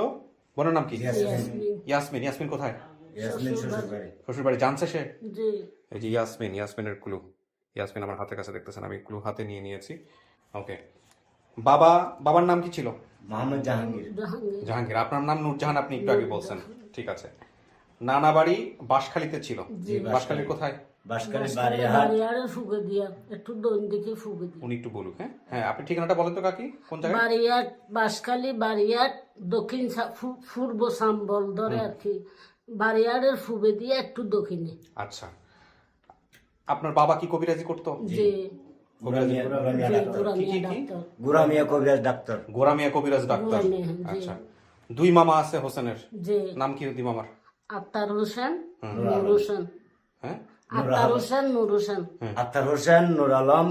বোনের নাম কি? ইয়াসমিন। ইয়াসমিন। ইয়াসমিন কোথায়? শ্বশুরবাড়ি। শ্বশুর বাড়ি। জানছে সে? জি। এই যে ইয়াসমিন, ইয়াসমিনের ক্লু। ইয়াসমিন আমার হাতের কাছে দেখতেছেন, আমি ক্লু হাতে নিয়ে নিয়েছি। ওকে, বাবার নাম কি ছিল? মোহাম্মদ জাহাঙ্গীর। জাহাঙ্গীর। জাহাঙ্গীর। আপনার নাম নূরজাহান, আপনি একটু আগে বলছেন। ঠিক আছে। নানা বাড়ি বাঁশখালীতে ছিল। বাঁশখালীর কোথায়? বাঁশখালী বাড়িয়াহাট। বাড়িয়াড়ে ফুগে দিয়া একটু দৈন দিকে ফুগে দিয়া। উনি একটু বলুক। হ্যাঁ হ্যাঁ, আপনি ঠিকানাটা বলেন তো কাকি, কোন জায়গায়? বাড়িয়াট, বাঁশখালী বাড়িয়াট, দক্ষিণ পূর্ব সাম্বল ধরে আর কি। বাড়িয়াড়ের ফুগে দিয়ে একটু দক্ষিণে। আচ্ছা, আপনার বাবা কি কবিরাজি করতো? যে গুরামিয়া কি? ডাক্তার। গুরামিয়া কবিরাজ ডাক্তার। গোরামিয়া কবিরাজ ডাক্তার। গোরামিয়া, জি। আচ্ছা, দুই মামা আছে হোসেনের, যে নাম কি দুই মামার? আত্তার হোসেন, নূর হোসেন। হ্যাঁ, আত্তার হোসেন, নূর হোসেন। আত্তার হোসেন, নূর আলম,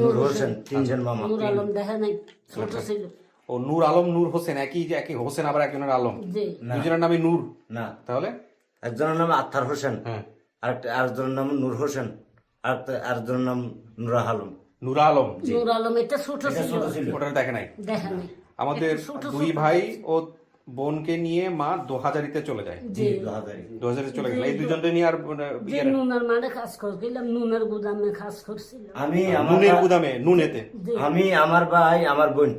নূর হোসেন, তিনজন মামা। নূর আলম দেখা নাই, ছোট ছিল। ও নূর আলম, নূর হোসেন, একই হোসেন, আবার একজনের আলম। যে দুজনের নামই নূর। না, তাহলে একজনের নাম আত্তার হোসেন, হ্যাঁ, আরেকজনের নাম নূর হোসেন, আরেকজনের নাম নুরা আলম। নূরা আলম। নূর আলম এটা ছোট ছিল, ওটা দেখে নাই। দেখা নাই। আমাদের দুই ভাই ও বোনকে নিয়ে মা 2000-তে চলে যায়। যে 2000-এ চলে গেল। এই দুজনকে নিয়ে আর যে নুনের মানে কাজ করছিলাম, নুনের গুদামে কাজ করছিলাম। নুনের গুদামে, নুনেতে। আমি, আমার ভাই, আমার বোন,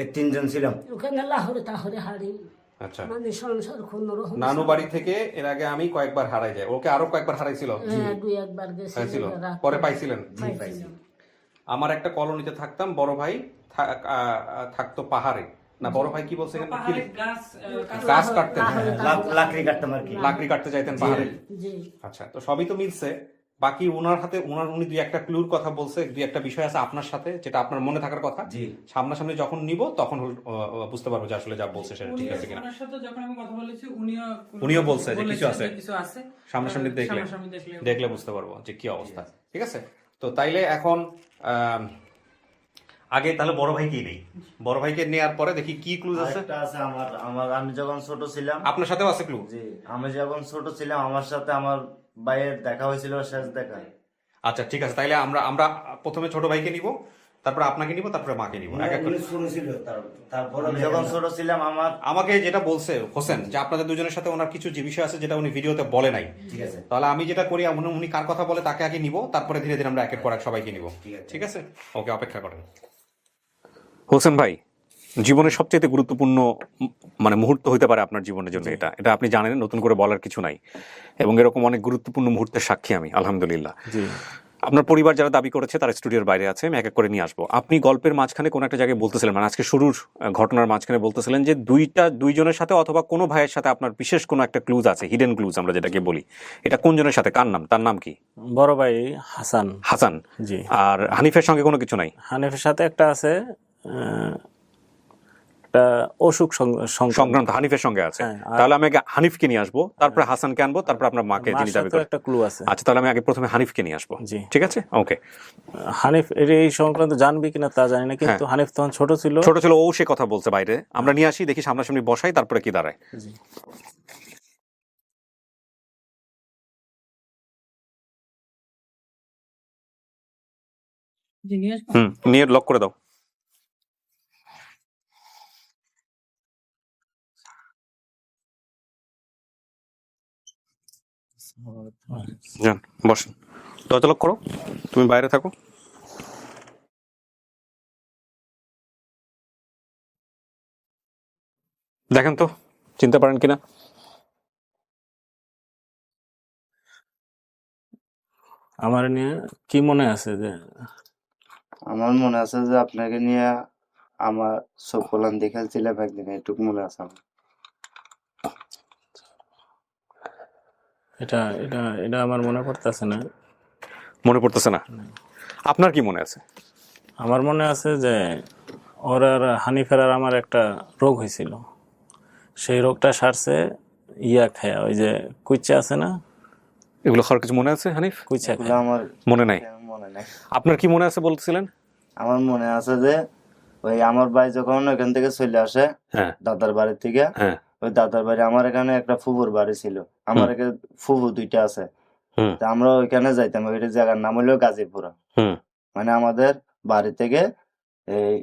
এই তিনজন ছিলাম। ওখানে লাহোরে তাহরে হারি, আচ্ছা, মানে সংসার কোন রকম। নানু বাড়ি থেকে এর আগে আমি কয়েকবার হারাই যাই, ওকে আরো কয়েকবার হারাইছিল। হ্যাঁ, দুই একবার গেছিল, হারাইছিল, পরে পাইছিলেন। পাইছিলাম। আমার একটা কলোনিতে থাকতাম, বড় ভাই থাকতো পাহাড়ে। না, বড় ভাই কি বলছে এখানে? পাহাড়ে গাছ কাটতেন, লাকড়ি কাটতাম আর কি। লাকড়ি কাটতে যাইতেন পাহাড়ে। জি। আচ্ছা, তো সবই তো মিলছে। বাকি ওনার হাতে উনি দুই একটা ক্লুর কথা বলছে, দুই একটা বিষয় আছে আপনার সাথে যেটা আপনার মনে থাকার কথা। জি। সামনাসামনি যখন নিব তখন বুঝতে পারবো যে আসলে যা বলছে সেটা ঠিক আছে কিনা। ওনার সাথে যখন আমি কথা বলেছি উনিও বলছে যে কিছু আছে। কিছু আছে, সামনাসামনি সামনাসামনি দেখলে বুঝতে পারবো যে কি অবস্থা। ঠিক আছে, তো তাইলে এখন আগে তাহলে বড় ভাইকে নেই, বড় ভাইকে নেওয়ার পরে দেখি কি ক্লুজ আছে। আরেকটা আছে আমার আমি যখন ছোট ছিলাম। আপনার সাথেও আছে ক্লু? জি, আমি যখন ছোট ছিলাম আমার সাথে আমার ভাইয়ের দেখা হয়েছিল, শেষ দেখা। আচ্ছা, ঠিক আছে, তাইলে আমরা প্রথমে ছোট ভাইকে নিব, তারপর আপনাকে নিব, তারপরে মাকে নিব। এক এক করে। তারপর আমি যখন ছোট ছিলাম আমাকে যেটা বলছে হোসেন যে আপনাদের দুজনের সাথে ওনার কিছু যে বিষয় আছে যেটা উনি ভিডিওতে বলে নাই। ঠিক আছে, তাহলে আমি যেটা করি, উনি কার কথা বলে তাকে আগে নিব, তারপরে ধীরে ধীরে আমরা একের পর এক সবাইকে নিব। ঠিক আছে, ওকে, অপেক্ষা করেন। হোসেন ভাই, জীবনের সবচেয়ে গুরুত্বপূর্ণ মানে মুহূর্ত হইতে পারে আপনার জীবনের জন্য, এটা আপনি জানেন, নতুন করে বলার কিছু নাই। এবং এরকম অনেক গুরুত্বপূর্ণ মুহূর্তের সাক্ষী আমি, আলহামদুলিল্লাহ। আপনার পরিবার যারা দাবি করেছে তারা স্টুডিওর বাইরে আছে, আমি এক এক করে নিয়ে আসবো। আপনি গল্পের মাঝখানে কোন একটা জায়গায় বলতেছিলেন, মানে আজকে শুরুর ঘটনার মাঝখানে বলতেছিলেন যে দুইজনের সাথে অথবা কোনো ভাইয়ের সাথে আপনার বিশেষ কোনো একটা ক্লুজ আছে, হিডেন ক্লুজ আমরা যেটাকে বলি। এটা কোন জনের সাথে, কার নাম, তার নাম কি? বড় ভাই হাসান। হাসান। জি। আর হানিফের সঙ্গে কোনো কিছু নাই? হানিফের সাথে একটা আছে, একটা অসুখ সংক্রান্ত হানিফের সঙ্গে আছে। তাহলে আমি আগে হানিফকে নিয়ে আসবো, তারপরে হাসানকে আনবো, তারপর আপনার মাকে যিনি দাবি করেন। একটা ক্লু আছে। আচ্ছা, তাহলে আমি আগে প্রথমে হানিফকে নিয়ে আসবো। জি, ঠিক আছে, ওকে। হানিফ এই সংক্রান্ত জানবি কিনা তা জানি না, কিন্তু হানিফ তখন ছোট ছিল, ও সে কথা বলছে বাইরে, আমরা নিয়ে আসি, দেখি সামনাসামনি বসাই, তারপরে কি দাঁড়ায়। জি। নিয়ে লক করে দাও। যান, বসেন, দরজা লক করো, তুমি বাইরে থাকো। দেখেন তো চিনতে পারেন কিনা। আমার নিয়ে কি মনে আছে যে আমার মনে আছে যে আপনাকে নিয়ে আমার চোখ কলান দেখাচ্ছিলাম একদিন, এটুকু মনে আছে আমার। এটা এটা এটা আমার মনে পড়তেছে না। মনে পড়তেছে না? আপনার কি মনে আছে? আমার মনে আছে যে ওর আর হানিফের আর আমার একটা রোগ হয়েছিল, সেই রোগটা সারছে খায়া, ওই যে কুইচা আছে না, এগুলো খাওয়ার কিছু মনে আছে হানিফ? কুইচা আমার মনে নাই? মনে নাই। আপনার কি মনে আছে বলতেছিলেন? আমার মনে আছে যে ওই আমার ভাই যখন ওইখান থেকে চলে আসে, দাদার বাড়ি থেকে, ওই দাদার বাড়ি আমার এখানে একটা ফুফুর বাড়ি ছিল, আমার এখানে ফুফু দুইটা আছে, আমরা ওইখানে যাইতাম। ওই জায়গার নাম হলো গাজীপুরা। মানে আমাদের বাড়ি থেকে এই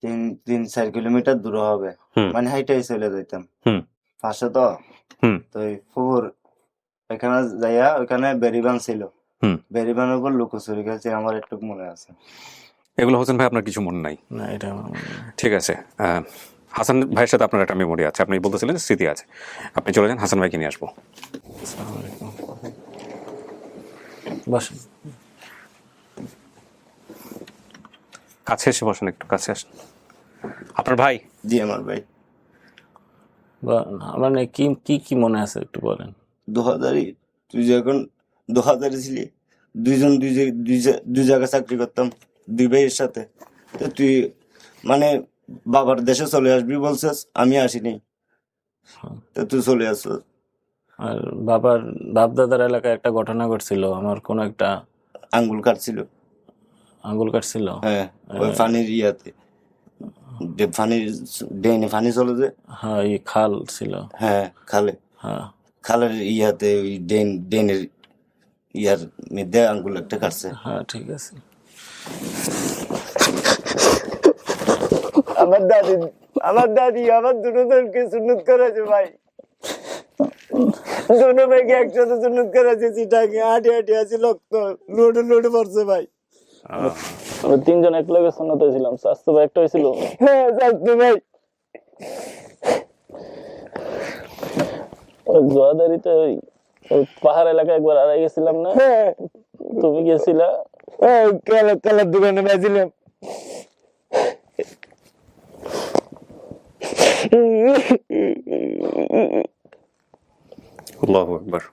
3-4 কিলোমিটার দূরে হবে, মানে হাইটাই চলে যাইতাম পাশে তো। তো ওই ফুফুর ওইখানে যাইয়া ওইখানে বেরিবান ছিল, বেরিবানের উপর লুকোচুরি খেলছে, আমার একটু মনে আছে। এগুলো হোসেন ভাই আপনার কিছু মনে নাই? না, এটা আমার মনে নেই। ঠিক আছে। হাসান ভাইয়ের সাথে আপনার একটা মেমোরি আছে, আপনি বলতেছিলেন স্মৃতি আছে, আপনি চলে যান, হাসান ভাইকে নিয়ে আসবো। আসসালামু আলাইকুম। বসেন। কাছে এসে বসেন, একটু কাছে আসেন। আপনার ভাই? জি আমার ভাই। মানে কি কি কি মনে আছে একটু বলেন। 2000 তুই যখন 2000 ছিলি, দুইজন দুই জায়গায় চাকরি করতাম, দুই ভাইয়ের সাথে। তো তুই মানে বাবার দেশে চলে আসবি বলছিস, আমি আসিনি, তো তুই চলে আসছিস। আর বাপ দাদার এলাকায় একটা ঘটনা ঘটছিল, আমার কোন একটা আঙ্গুল কাটছিল। আঙ্গুল কাটছিল। হ্যাঁ, ওই ফানির ইয়াতে, ফানির ডেনে ফানি চলে যে। হ্যাঁ, এই খাল ছিল। হ্যাঁ, খালে, হ্যাঁ, খালের ইয়াতে ওই ডেনের ইয়ার মধ্যে আঙ্গুল একটা কাটছে। হ্যাঁ, ঠিক আছে। আমার দাদি আমার দুটো জনকে সুন্নত করেছে ভাই, দুটো ভাইকে একসাথে সুন্নত করেছে, চিটাকে হাঁটি হাঁটি আছে, রক্ত লোডে পড়ছে ভাই। আমরা তিনজন এক লগে সুন্নত হয়েছিলাম, স্বাস্থ্য ভাই একটা হয়েছিল। হ্যাঁ স্বাস্থ্য ভাই। ওই জোয়াদারিতে ওই পাহাড় এলাকায় একবার হারাই গেছিলাম না? তুমি গেছিলা? কালার দোকানে বেছিলাম। আল্লাহু আকবার।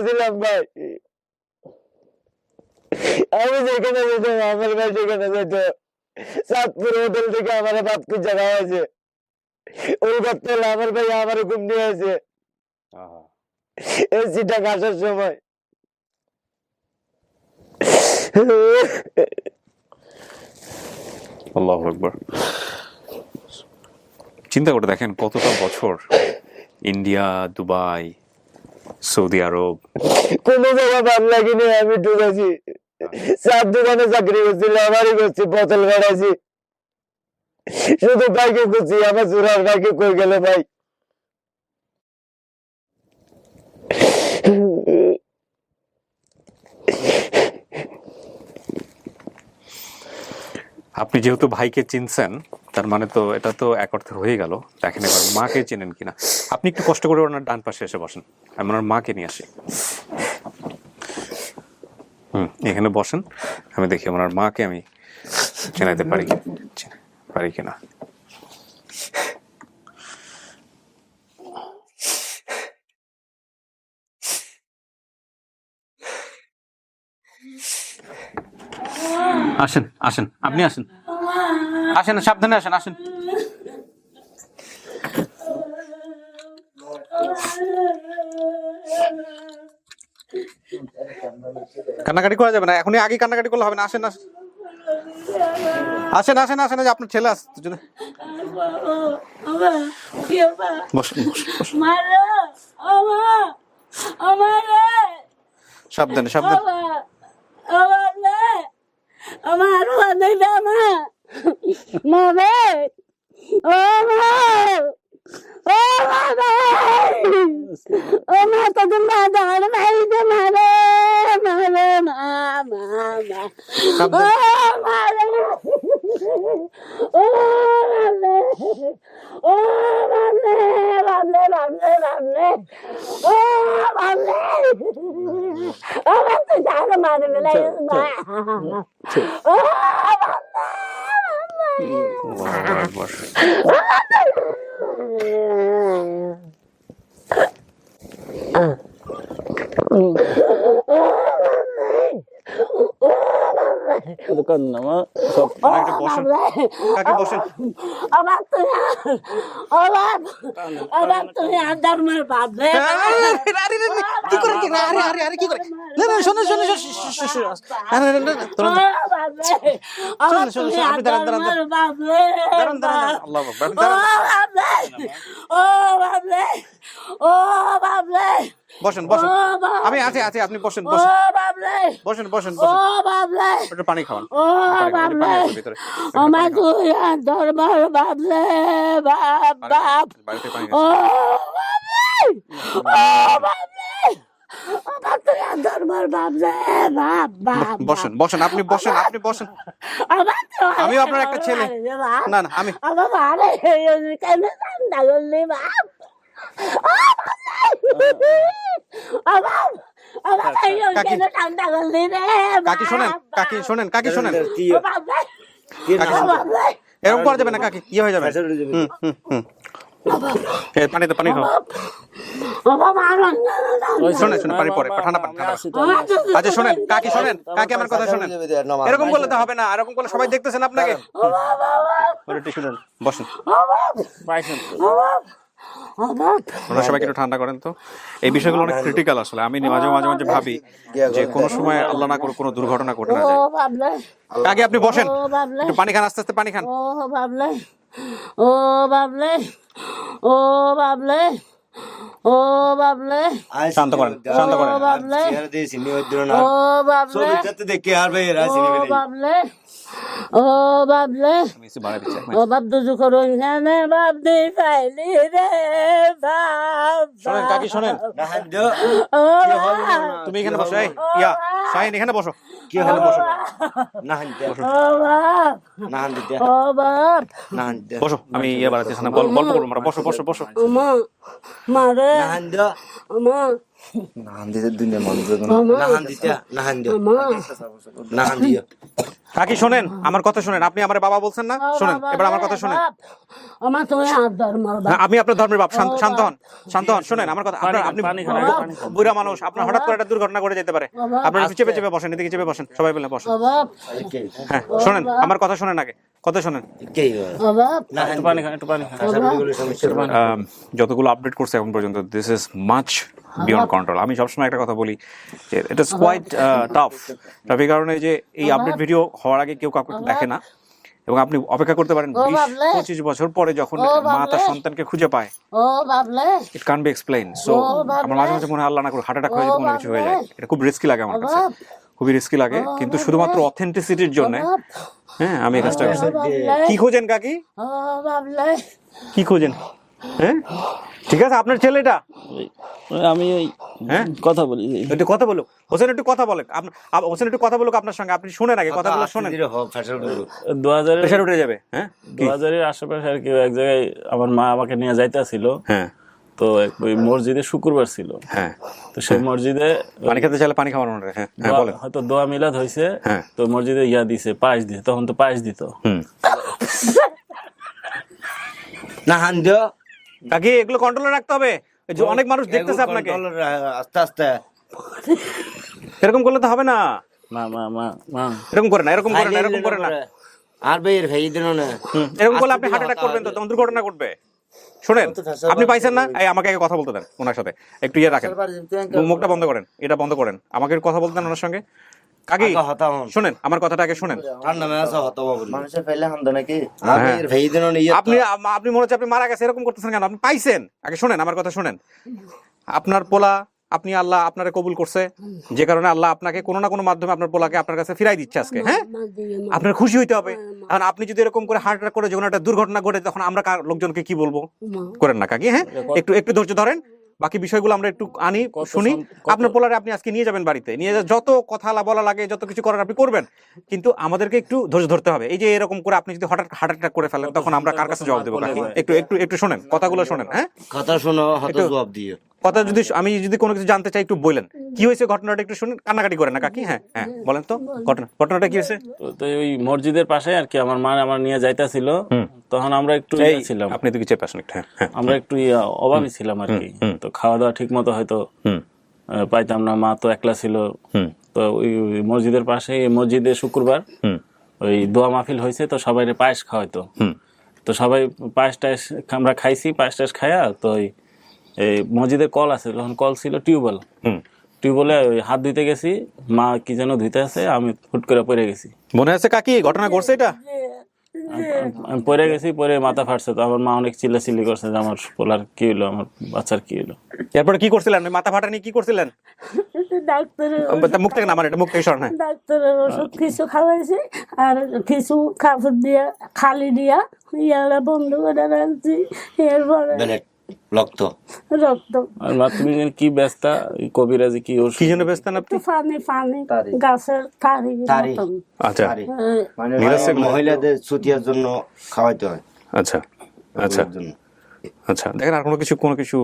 ছিলাম ভাই, আমি যেখানে যেতাম আমার ভাই সেখানে যেত। চাঁদপুর হোটেল থেকে আমার ভাত খুঁজে খাওয়া হয়েছে, ওই করতে হলে আমার ভাই আমার ঘুম নিয়ে আছে এই চিটা আসার সময়। আল্লাহু আকবার। চিন্তা করে দেখেন কতটা বছর ইন্ডিয়া, দুবাই, সৌদি আরব, কোনো জায়গা ভালো লাগেনি, আমি ঢুকেছি। চার দোকানে চাকরি করছিল, আমারই করছি, বোতল বেড়াইছি, শুধু ভাইকে করছি। আমার চূড়ার ভাইকে কই গেল ভাই? আপনি যেহেতু ভাইকে চিনছেন, তার মানে তো এটা তো এক অর্থে হয়ে গেল। দেখেন এবার মাকে চেনেন কিনা। আপনি একটু কষ্ট করে ওনার ডান পাশে এসে বসেন, আমি ওনার মাকে নিয়ে আসি। এখানে বসেন, আমি দেখি ওনার মাকে আমি চেনাইতে পারি কিনা। আসেন আসেন, আপনি আসেন, আসেন, সাবধানে আসেন, আসেন। কান্নাকাটি করা যাবে না, এখনই আগে কান্নাকাটি করলে হবে না। আসেন আসেন আসেন আসেন, আপনার ছেলে আসছে। সাবধানে সাবধানে। আমার মামে ও মা তোদের মা দাঁড় মাইতে মারে মারে ও মারে ও মামলে মামলে মামলে মামলে ও মামলে আমার তো জানো মারে বেলা ও একটা বসেন কাকি, বসেন। আমার তুমি আমার তুমি ধর্মের বাপ রে কি করে কি আরে কি করে না না শুনুন শুনুন আপনি দাঁড়ান আল্লাহু আকবার। বসেন বসেন, আমি আছি আছি, আপনি বসেন বসেন বসেন বসেন বসেন, একটু পানি খাওয়ান, পানি আছে ভিতরে, বাড়িতে পানি আছে। বসেন বসেন, আপনি বসেন, আপনি বসেন। আমিও আপনার একটা ছেলে। না না আমি কাকি শোনেন, কাকি শোনেন, কাকি শোনেন, এরকম করা যাবে না কাকি, ইয়ে হয়ে যাবে। পানিতে পানি খাও, শোনেন শোনেন, পানি পরে, ঠান্ডা পানি, ঠান্ডা পানি। আচ্ছা শোনেন কাকি, শোনেন কাকি, আমার কথা শোনেন, এরকম করলে তো হবে না, এরকম করলে সবাই দেখতেছেন আপনাকে। শুনেন, বসেন, ওনারা সবাইকে একটু ঠান্ডা করেন তো। এই বিষয়গুলো অনেক ক্রিটিক্যাল আসলে। আমি মাঝে মাঝে মাঝে ভাবি যে কোনো সময় আল্লাহ না করে কোনো দুর্ঘটনা ঘটে না যায়। কাকি আপনি বসেন, একটু পানি খান, আস্তে আস্তে পানি খান। ও বাবলে শান্ত করেন, শান্ত করেন। শোনেন কাকি শোনেন, তুমি এখানে বসো, এই ইয়া শাহিন এখানে বসো, কি এখানে বসো, বসো, আমি ইয়ে বাড়াচ্ছি না, গল্প করবো আমরা, বসো বসো বসো। কাকি শোনেন, আমার কথা শোনেন, আপনি আমার বাবা বলছেন না, শোনেন এবার আমার কথা শোনেন। আমি আপনার ধর্মের বাপ, শান্ত হন, শান্ত হন, শোনেন আমার কথা। আপনি বুড়া মানুষ, আপনার হঠাৎ করে একটা দুর্ঘটনা ঘটে যেতে পারে, আপনার চেপে চেপে বসেন, এদিকে চেপে বসেন, সবাই বলেন বসেন। হ্যাঁ শোনেন, আমার কথা শোনেন, আগে কথা শোনেন। যতগুলো আপডেট করছে এখন পর্যন্ত, this is much beyond control. আমি সবসময় একটা কথা বলি যে ইট ইজ কোয়াইট টাফ। এই কারণে যে এই আপডেট ভিডিও হওয়ার আগে কেউ কাউকে দেখে না, এবং আপনি অপেক্ষা করতে পারেন 20-25 বছর পরে যখন মা তার সন্তানকে খুঁজে পায়। It can be explain. So আমার মাঝে মাঝে মনে হয় আল্লাহ না করে হার্ট অ্যাটাক হয়ে কোনো কিছু হয়ে যায়, এটা খুব রিস্কি লাগে আমার কাছে, খুবই রিস্কি লাগে। কিন্তু শুধুমাত্র অথেন্টিসিটির জন্য হ্যাঁ আমি এই কাজটা করছি। কি খোঁজেন কাকি, কি খোঁজেন? হ্যাঁ ঠিক আছে, আপনার ছেলেটা, আমি ওই হ্যাঁ কথা বলি, একটু কথা বলুক হোসেন, একটু কথা বলুক, হোসেন একটু কথা বলুক আপনার সঙ্গে, আপনি শুনেন আগে কথাগুলো শোনেন। 2000 প্রেশার উঠে যাবে। হ্যাঁ 2000-এর আশেপাশে আর কি এক জায়গায় আমার মা আমাকে নিয়ে যাইতেছিল। হ্যাঁ তো ওই মসজিদে শুক্রবার ছিল। হ্যাঁ তো সেই মসজিদে পানি খেতে চাইলে পানি খাওয়ানো। হ্যাঁ বলেন। হয়তো দোয়া মিলাদ হয়েছে, হ্যাঁ তো মসজিদে ইয়া দিছে, পায়েস দিছে, তখন তো পায়েস দিত। না হান্দিও কাকি এগুলো কন্ট্রোলে রাখতে হবে, অনেক মানুষ দেখতেছে আপনাকে, আস্তে আস্তে এরকম করলে তো হবে না। মা মা মা মা এরকম করে না, এরকম করে না, এরকম করে না, আর ভাইয়ের ভাই দিন না, এরকম করলে আপনি হার্ট অ্যাটাক করবেন, তো তখন দুর্ঘটনা ঘটবে। শোনেন আপনি পাইছেন না, এই আমাকে আগে কথা বলতে দেন, ওনার সাথে একটু ইয়ে রাখেন, মুখটা বন্ধ করেন, এটা বন্ধ করেন, আমাকে কথা বলতে দেন ওনার সঙ্গে। কাকি শোনেন, আমার কথাটা আগে শোনেন। আপনি মনে হচ্ছে আপনি মারা গেছে এরকম করতেছেন কেন? আপনি পাইছেন, আগে শোনেন আমার কথা শোনেন। আপনার পোলা, আপনি আল্লাহ আপনারে কবুল করছে, যে কারণে আল্লাহ আপনাকে কোনো না কোনো মাধ্যমে আপনার পোলাকে আপনার কাছে ফিরাই দিচ্ছে আজকে। হ্যাঁ আপনার খুশি হইতে হবে। এখন আপনি যদি এরকম করে হার্ট অ্যাটাক করে যখন একটা দুর্ঘটনা ঘটে, তখন আমরা লোকজনকে কি বলবো? করেন না কাকি। হ্যাঁ একটু ধৈর্য ধরেন, বাকি বিষয়গুলো আমরা একটু আনি শুনি। আপনার পোলারে আপনি আজকে নিয়ে যাবেন বাড়িতে, নিয়ে যত কথা বলা লাগে, যত কিছু করার আপনি করবেন, কিন্তু আমাদেরকে একটু ধৈর্য ধরতে হবে। এই যে এরকম করে আপনি যদি হঠাৎ হার্ট অ্যাটাক করে ফেলেন, তখন আমরা কার কাছে জবাব দেবো কাকি? একটু শোনেন, কথাগুলো শোনেন। হ্যাঁ কথা শোনো, জবাব দিও। কথা যদি আমি যদি কোনো কিছু জানতে চাই, একটু বলেন কি হয়েছে ঘটনাটা, একটু শুনুন, কান্নাকাটি করেন না কাকি। হ্যাঁ হ্যাঁ বলেন তো ঘটনাটা কি হয়েছে? তো ওই মসজিদের পাশে আর কি আমার মা আমার নিয়ে যাইতেছিল, তখন আমরা একটু ছিলাম, আপনি তো কি চেপে আসেন একটু। হ্যাঁ আমরা একটু অভাবী ছিলাম আর কি। তো খাওয়া দাওয়া ঠিক মতো হয়তো পাইতাম না, মা তো একলা ছিল, তো ওই মসজিদের পাশে, মসজিদে শুক্রবার ওই দোয়া মাহফিল হয়েছে, তো সবাই পায়েস খাওয়াইতো। তো সবাই পায়েস টায়েস আমরা খাইছি, পায়েস টায়েস খাইয়া তো এই মসজিদের কল আছে, তখন কল ছিল টিউবওয়েল, টিউবওয়েলে ওই হাত ধুইতে গেছি, মা কি যেন ধুইতে আছে, আমি হুট করে পড়ে গেছি। মনে আছে কাকি ঘটনা ঘটছে এটা? আমি পড়ে গেছি, পরে মাথা ফাটছে, তো আমার মা অনেক চিল্লাচিল্লি করছে যে আমার পোলার কি হলো, আমার বাচ্চার কি হলো। এরপরে কি করছিলেন? ওই মাথা ফাটা নিয়ে কি করছিলেন? ডাক্তারের মুখ থেকে নামান, এটা মুখ থেকে সরান। হ্যাঁ। ডাক্তারের ওষুধ কিছু খাওয়াইছে আর কিছু কাপড় দিয়া খালি দিয়া ইয়ারা বন্ধ করে রাখছি। এরপরে রক্ত রক্ত আর মা তুমি যেন কি ব্যস্ত, কবিরাজি কি ওষুধ কি জন্য ব্যস্ত আপনি? পানি পানি তারি। গাছের তারি তারি। মতন। আচ্ছা মানে নীলাজ এগুলো? মহিলাদের ছুটিয়ার জন্য খাওয়াইতে হয়। আচ্ছা আচ্ছা ওর জন্য। আচ্ছা, দেখেন আর কোনো কিছু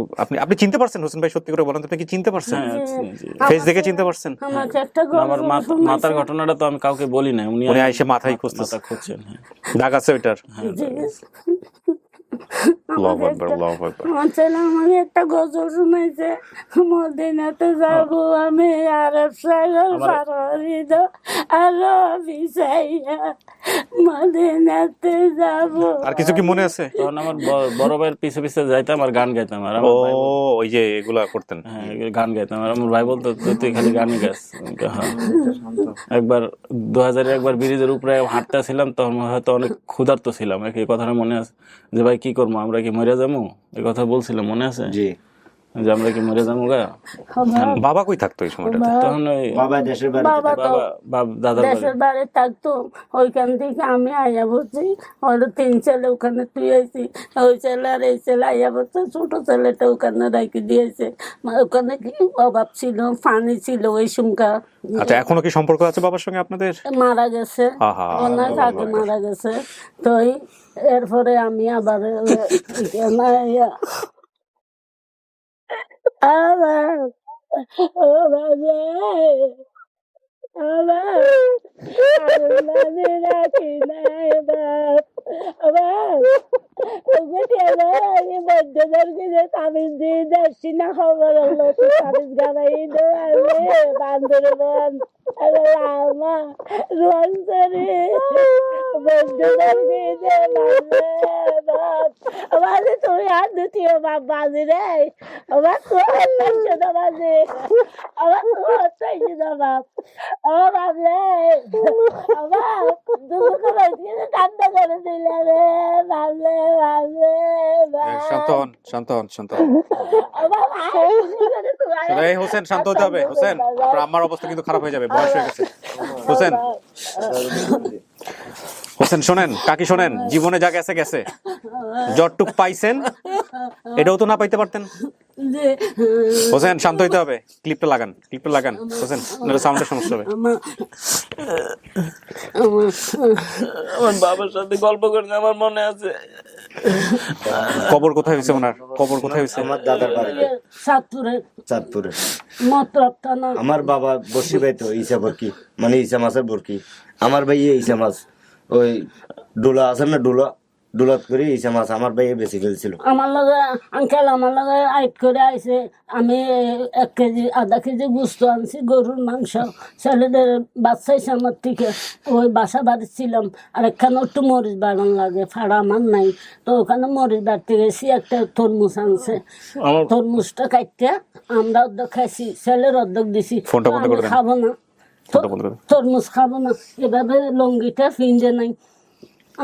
আপনি চিনতে পারছেন? হোসেন ভাই সত্যি করে বলেন, আপনি কি চিনতে পারছেন? হ্যাঁ, জি। ফেস দেখে চিনতে পারছেন? আমাকে একটা আমার গল্প শোনাইছে। মাথার ঘটনাটা তো আমি কাউকে বলি না, উনি উনি আইসে মাথায় খুঁজতেছে। মাথা খুঁজছেন। হ্যাঁ। দাগ আছে ওইটার? জি। আল্লাহু আকবার, আল্লাহু আকবার। আমার ছেলে আমাকে একটা গজল শোনাইছে, মদিনাতে যাবো আমি আরব সাগর পার হইব আরো বিছাইয়া মদিনাতে যাবো। আর কিছু কি মনে আছে? তখন আমার বড় ভাইয়ের পিছে পিছে যাইতাম আর গান গাইতাম, আর আমার ও ভাই ওই যে এগুলা করতেন। হ্যাঁ গান গাইতাম, আর আমার ভাই বলতো তুই খালি গানই গাস। হ্যাঁ। একবার 2000 একবার ব্রিজের উপরে হাঁটতেছিলাম, তখন হয়তো অনেক ক্ষুধার্ত ছিলাম, এই কথাটা মনে আছে যে ভাই কি করবো, আমরা কি মরে যাবো, এই কথা বলছিলাম, মনে আছে জি। যে আমরা কি মরে যাবো গা। বাবা কই থাকতো এই সময়টা? তখন ওই বাবা দেশের বাড়িতে বাবা তো দাদার বাড়ি। দেশের বাড়ি থাকতো, ওইখান থেকে আমি আইয়া বলছি, ওর 3 ছেলে ওখানে তুই আইছি, ওই ছেলে আর এই ছেলে আইয়া বলছে, ছোট ছেলেটা ওখানে রেখে দিয়েছে। ওখানে কি অভাব ছিল, পানি ছিল ওই সুমকা। আচ্ছা, এখনো কি সম্পর্ক আছে বাবার সঙ্গে আপনাদের? মারা গেছে, আহা, অনেক আগে মারা গেছে। তো এরপরে আমি আবার আবার ও বাবা আবার আমি রাখি নাই বাপ আবার আমি মধ্যবর্গী যে তাবিজ দিয়ে যাচ্ছি না, খবর হলো তো তাবিজ গাড়াই দেওয়ালে বান্দরবন লামা রঞ্জরি মধ্যবর্গী যে বাপ আমার তুমি আর দ্বিতীয় বাপ বাজি রে, আমার তো হচ্ছে না বাজি, আমার তো হচ্ছে না বাপ, আমার বাজলে আমার দুটো ঠান্ডা করে দিলে রে বাজলে বাজলে শান্ত হন, শান্ত হন, শান্ত হন। এই হোসেন, শান্ত হতে হবে। হোসেন, আপনার আম্মার অবস্থা কিন্তু খারাপ হয়ে যাবে, বয়স হয়ে গেছে। হোসেন, হোসেন শোনেন, কাকি শোনেন, জীবনে যা গেছে গেছে, যতটুক পাইছেন এটাও তো না পাইতে পারতেন। হোসেন শান্ত হইতে হবে। ক্লিপটা লাগান, ক্লিপটা লাগান হোসেন, নাহলে সাউন্ডের সমস্যা হবে। আমার বাবার সাথে গল্প করতে আমার মনে আছে। কবর কোথায় হয়েছে ওনার? কবর কোথায় হয়েছে? আমার দাদার বাড়িতে চাঁদপুরে। আমার বাবা বসি পাইতো ইসা বরকি, মানে ইসা মাছের বরকি। আমার ভাই ইসা মাছ ওই ডোলা আছে না, ডোলাত করে ইসা মাছ আমার ভাই বেশি ফেলছিল। আমার লগে আঙ্কেল আমার লগে আইট করে আইছে, আমি 1 কেজি 1/2 কেজি গুস্ত আনছি, গরুর মাংস, ছেলেদের বাচ্চাইছে আমার থেকে, ওই বাসা বাড়ি ছিলাম। আর এখানে একটু মরিচ বাগান লাগে, ফাড়া আমার নাই, তো ওখানে মরিচ বাড়তে গেছি, একটা তরমুজ আনছে, তরমুজটা কাটতে আমরা অর্ধেক খাইছি, ছেলের অর্ধেক দিছি। ফোনটা বন্ধ করে দেন। খাবো না, তরমুজ খাবো না, এভাবে লঙ্গিটা ফিঞ্জে নাই।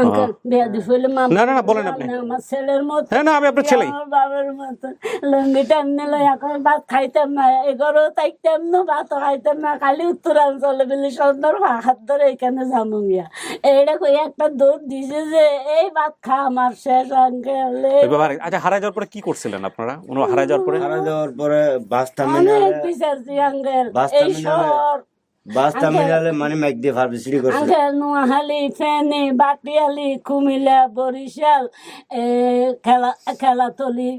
আঙ্কেল বেয়াদি ফেলে না, না, বলেন আপনি। আমার ছেলের মতো, হ্যাঁ না, আমি আপনার ছেলেই। আমার বাবার মতো লঙ্গিটা এমনি লই, এখন ভাত খাইতাম না, এগরও থাকতাম না, ভাত খাইতাম না, খালি উত্তরাঞ্চলে বলি সুন্দর হাত ধরে এখানে যাবো গিয়া। এইটা কই একটা দৌড় দিছে যে এই ভাত খা আমার শেষ। আঙ্কেল আচ্ছা, হারাই যাওয়ার পরে কি করছিলেন আপনারা? হারাই যাওয়ার পরে বাস অনেক টার্মিনালে, বিচারছি আঙ্কেল, বাস এই শহর মানে ম্যাক দিয়ে ফার্মেসি করছে। আঙ্কেল নোয়াখালী, ফেনী, বাটিয়ালি, কুমিল্লা, বরিশাল, খেলাতলি,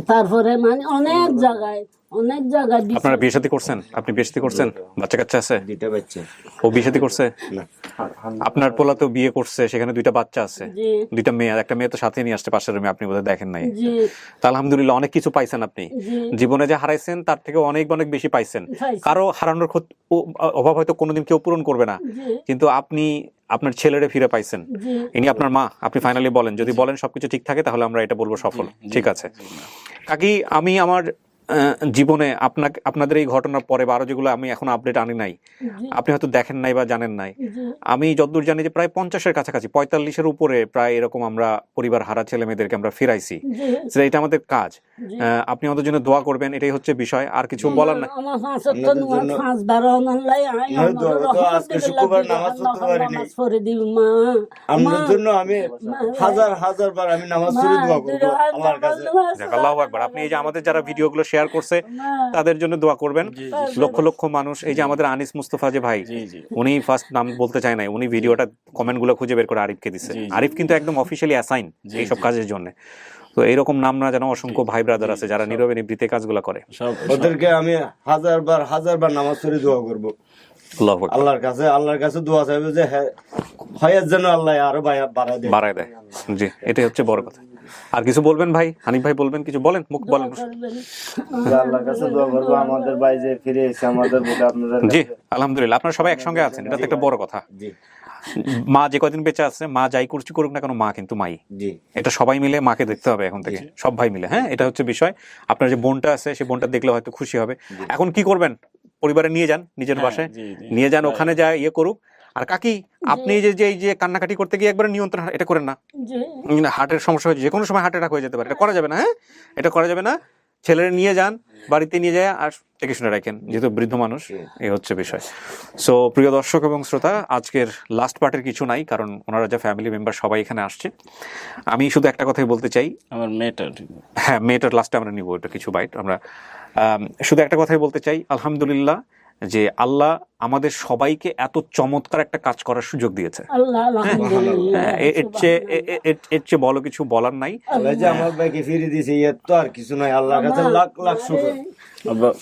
তারপরে মানে অনেক জায়গায় অনেক জায়গায় দিছে। আপনারা বিয়ে শাদী করছেন? আপনি বিয়ে শাদী করছেন? বাচ্চা কাচ্চা আছে? দুইটা বাচ্চা। ও বিয়ে শাদী করছে? না। আপনার পোলা তো বিয়ে করছে, সেখানে 2টা বাচ্চা আছে, জি 2টা মেয়ে, আর একটা মেয়ে তো সাথে নিয়ে আসছে পাশের রুমে, আপনি বোধহয় দেখেন নাই। জি তা আলহামদুলিল্লাহ অনেক কিছু পাইছেন আপনি জি জীবনে, যে হারাইছেন তার থেকে অনেক অনেক বেশি পাইছেন। পাইছি। কারো হারানোর অভাব হয়তো কোনোদিন কেউ পূরণ করবে না, জি কিন্তু আপনি আপনার ছেলেরে ফিরে পাইছেন। জি ইনি আপনার মা। আপনি ফাইনালি বলেন, যদি বলেন সবকিছু ঠিক থাকে তাহলে আমরা এটা বলবো সফল। ঠিক আছে কাকি, আমি আমার জীবনে আপনাদের এই ঘটনার পরে বা আরো যেগুলো আমি এখন আপডেট আনি নাই, জি আপনি হয়তো দেখেন নাই বা জানেন নাই, জি আমি যতদূর জানি যে প্রায় 50-এর কাছাকাছি, 45-এর উপরে প্রায় এরকম আমরা পরিবার হারা ছেলে মেয়েদেরকে আমরা ফিরাইছি। জি So, এটা আমাদের কাজ। জি। আপনি আমাদের জন্য দোয়া করবেন, এটাই হচ্ছে বিষয়, আর কিছু বলার নাই। আমার 5 ওয়াক্ত নামাজ 5 বার অনলাই আজকে শুক্রবার নামাজ পড়তে পারিনি। নামাজ পড়ে দিই মা। আপনার জন্য আমি হাজার হাজার বার আমি নামাজ পড়ে দোয়া করবো আল্লাহর কাছে। যাক, আল্লাহু আকবার। আপনি এই যে আমাদের যারা ভিডিওগুলো শেয়ার করছে তাদের জন্য দোয়া করবেন। লক্ষ লক্ষ মানুষ, এই যে আমাদের আনিস মুস্তফা যে ভাই, উনি ফার্স্ট নাম বলতে চায় নাই, উনি ভিডিওটা কমেন্ট গুলো খুঁজে বের করে আরিফকে দিচ্ছে। আরিফ কিন্তু একদম অফিসিয়ালি অ্যাসাইন এইসব কাজের জন্য। তো এইরকম নাম না জানো অসংখ্য ভাই ব্রাদার আছে যারা নীরবে নিবৃত্তে কাজগুলো করে। ওদেরকে আমি হাজার বার নামাজ পড়ে দোয়া করবো আল্লাহু আকবার। আল্লাহর কাছে দোয়া চাইবো যে হ্যাঁ হয়ার জন্য আল্লাহ আরো বাড়ায় দেয়। জি, এটাই হচ্ছে বড় কথা। আর কিছু বলবেন ভাই? হানিফ ভাই বলবেন কিছু? বলেন, মুখ বলেন। আল্লাহর কাছে দোয়া করবো আমাদের ভাই যে ফিরে এসে আমাদের বুকে আপনাদের জি আলহামদুলিল্লাহ, আপনারা সবাই একসঙ্গে আছেন, এটা তো একটা বড় কথা। জি মা যে কদিন বেঁচে আছে, মা যাই করুক না কেন, মা কিন্তু মাই। জি এটা সবাই মিলে মাকে দেখতে হবে এখন থেকে, সব ভাই মিলে। হ্যাঁ, এটা হচ্ছে বিষয়। আপনার যে বোনটা আছে, সেই বোনটা দেখলে হয়তো খুশি হবে। এখন কি করবেন? পরিবারে নিয়ে যান, নিজের বাসায় নিয়ে যান, ওখানে যায় ইয়ে করুক। আর কাকি, আপনি এই যে কান্নাকাটি করতে গিয়ে একবার নিয়ন্ত্রণ এটা করেন না। হার্টের সমস্যা হয়েছে, যে কোনো সময় হার্ট অ্যাটাক হয়ে যেতে পারে, এটা করা যাবে না। হ্যাঁ, এটা করা যাবে না। ছেলেরা নিয়ে যান, বাড়িতে নিয়ে যায় আর দেখে শুনে রাখেন, যেহেতু বৃদ্ধ মানুষ। এই হচ্ছে বিষয়। সো প্রিয় দর্শক এবং শ্রোতা, আজকের লাস্ট পার্টের কিছু নাই, কারণ ওনারা যা ফ্যামিলি মেম্বার সবাই এখানে আসছে। আমি শুধু একটা কথাই বলতে চাই, আমার মেয়েটার হ্যাঁ মেয়েটার লাস্টে আমরা নিব এটা কিছু বাইট। আমরা শুধু একটা কথাই বলতে চাই, আলহামদুলিল্লাহ যে আল্লাহ আমাদের সবাইকে এত চমৎকার একটা কাজ করার সুযোগ দিয়েছে। এর চেয়ে বলো কিছু বলার নাই। আল্লাহ যে আমার ভাইকে ফিরে দিয়েছে, এর তো আর কিছু নাই। আল্লাহর কাছে লাখ লাখ শুকর।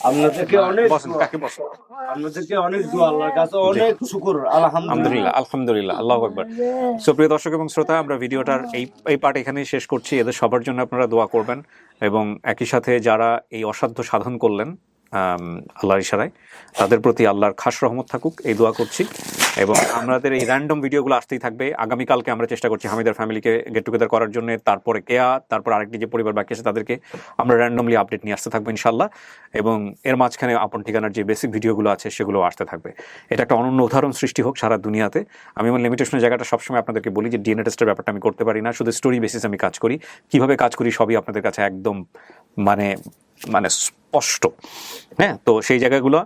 আপনাদেরকে অনেক দোয়া, আল্লাহর কাছে অনেক শুকর। আলহামদুলিল্লাহ, আলহামদুলিল্লাহ, আল্লাহু আকবার। সুপ্রিয় দর্শক এবং শ্রোতা, আমরা ভিডিওটার এই পার্ট এখানেই শেষ করছি। এদের সবার জন্য আপনারা দোয়া করবেন, এবং একই সাথে যারা এই অসাধ্য সাধন করলেন আল্লাহর ইশারায়, তাদের প্রতি আল্লাহর খাস রহমত থাকুক, এই দোয়া করছি। এবং আমাদের এই র্যান্ডম ভিডিওগুলো আসতেই থাকবে। আগামীকালকে আমরা চেষ্টা করছি হামিদার ফ্যামিলিকে গেট টুগেদার করার জন্য, তারপরে কেয়া, তারপর আরেকটি যে পরিবার বাকি আছে তাদেরকে আমরা র্যান্ডমলি আপডেট নিয়ে আসতে থাকবো ইনশাল্লাহ। এবং এর মাঝখানে আপন ঠিকানার যে বেসিক ভিডিওগুলো আছে সেগুলো আসতে থাকবে। এটা একটা অনন্য উদাহরণ সৃষ্টি হোক সারা দুনিয়াতে। আমি আমার লিমিটেশনের জায়গাটা সবসময় আপনাদেরকে বলি যে ডিএনএ টেস্টের ব্যাপারটা আমি করতে পারি না, শুধু স্টোরি বেসিস আমি কাজ করি। কিভাবে কাজ করি সবই আপনাদের কাছে একদম মানে স্পষ্ট। হ্যাঁ, তো সেই জায়গাগুলো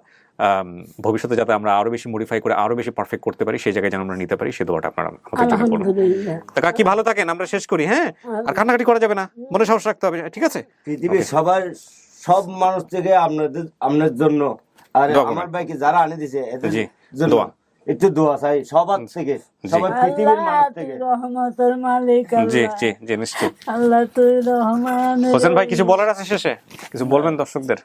ভবিষ্যতে যাতে আমরা আরো বেশি মডিফাই করে আরো বেশি পারফেক্ট করতে পারি, সেই জায়গায় যেন আমরা নিতে পারি, সেই দোয়াটা আপনারা আমাদের জন্য করুন। তা কাকি ভালো থাকেন, আমরা শেষ করি। হ্যাঁ, আর কান্নাকাটি করা যাবে না, মনে সাহস রাখতে হবে। ঠিক আছে? পৃথিবীর সব মানুষ থেকে আপনার জন্য, আর আমার ভাইকে যারা আনে দিছে এদের জন্য একটু দোয়া চাই সবার থেকে, সবার পৃথিবীর মানুষ থেকে। রহমতের মালিক জি জি জি, নিশ্চয়ই। আল্লাহ তুই রহমান। হোসেন ভাই কিছু বলার আছে শেষে? কিছু বলবেন দর্শকদের?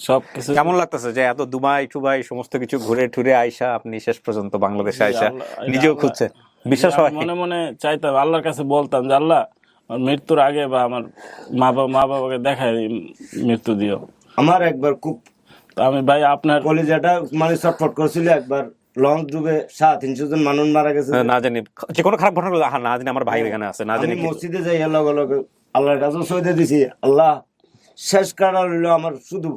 সব কিছু কেমন লাগতেছে যে এত দুবাই টুবাই সমস্ত কিছু ঘুরে টুরে আইসা আপনি শেষ পর্যন্ত বাংলাদেশে আইসা নিজেও খুঁজছে? বিশ্বাস হয়? মনে মনে চাইতাম, আল্লাহর কাছে বলতাম যে আল্লাহ মৃত্যুর আগে বা আমার মা বাবাকে দেখায় মৃত্যু দিও। আমার একবার খুব আমি ভাই আপনার কলিজাটা মানে ছটফট করেছিল। একবার লং ডুবে 350 জন মানুষ মারা গেছে, না জানি যে কোনো খারাপ ঘটনা না জানি আমার ভাই এখানে আছে, না জানি মসজিদে যাই আল্লাহর কাছে সইদে দিছি, আল্লাহ শেষ কারণ হইলো আমার শুধু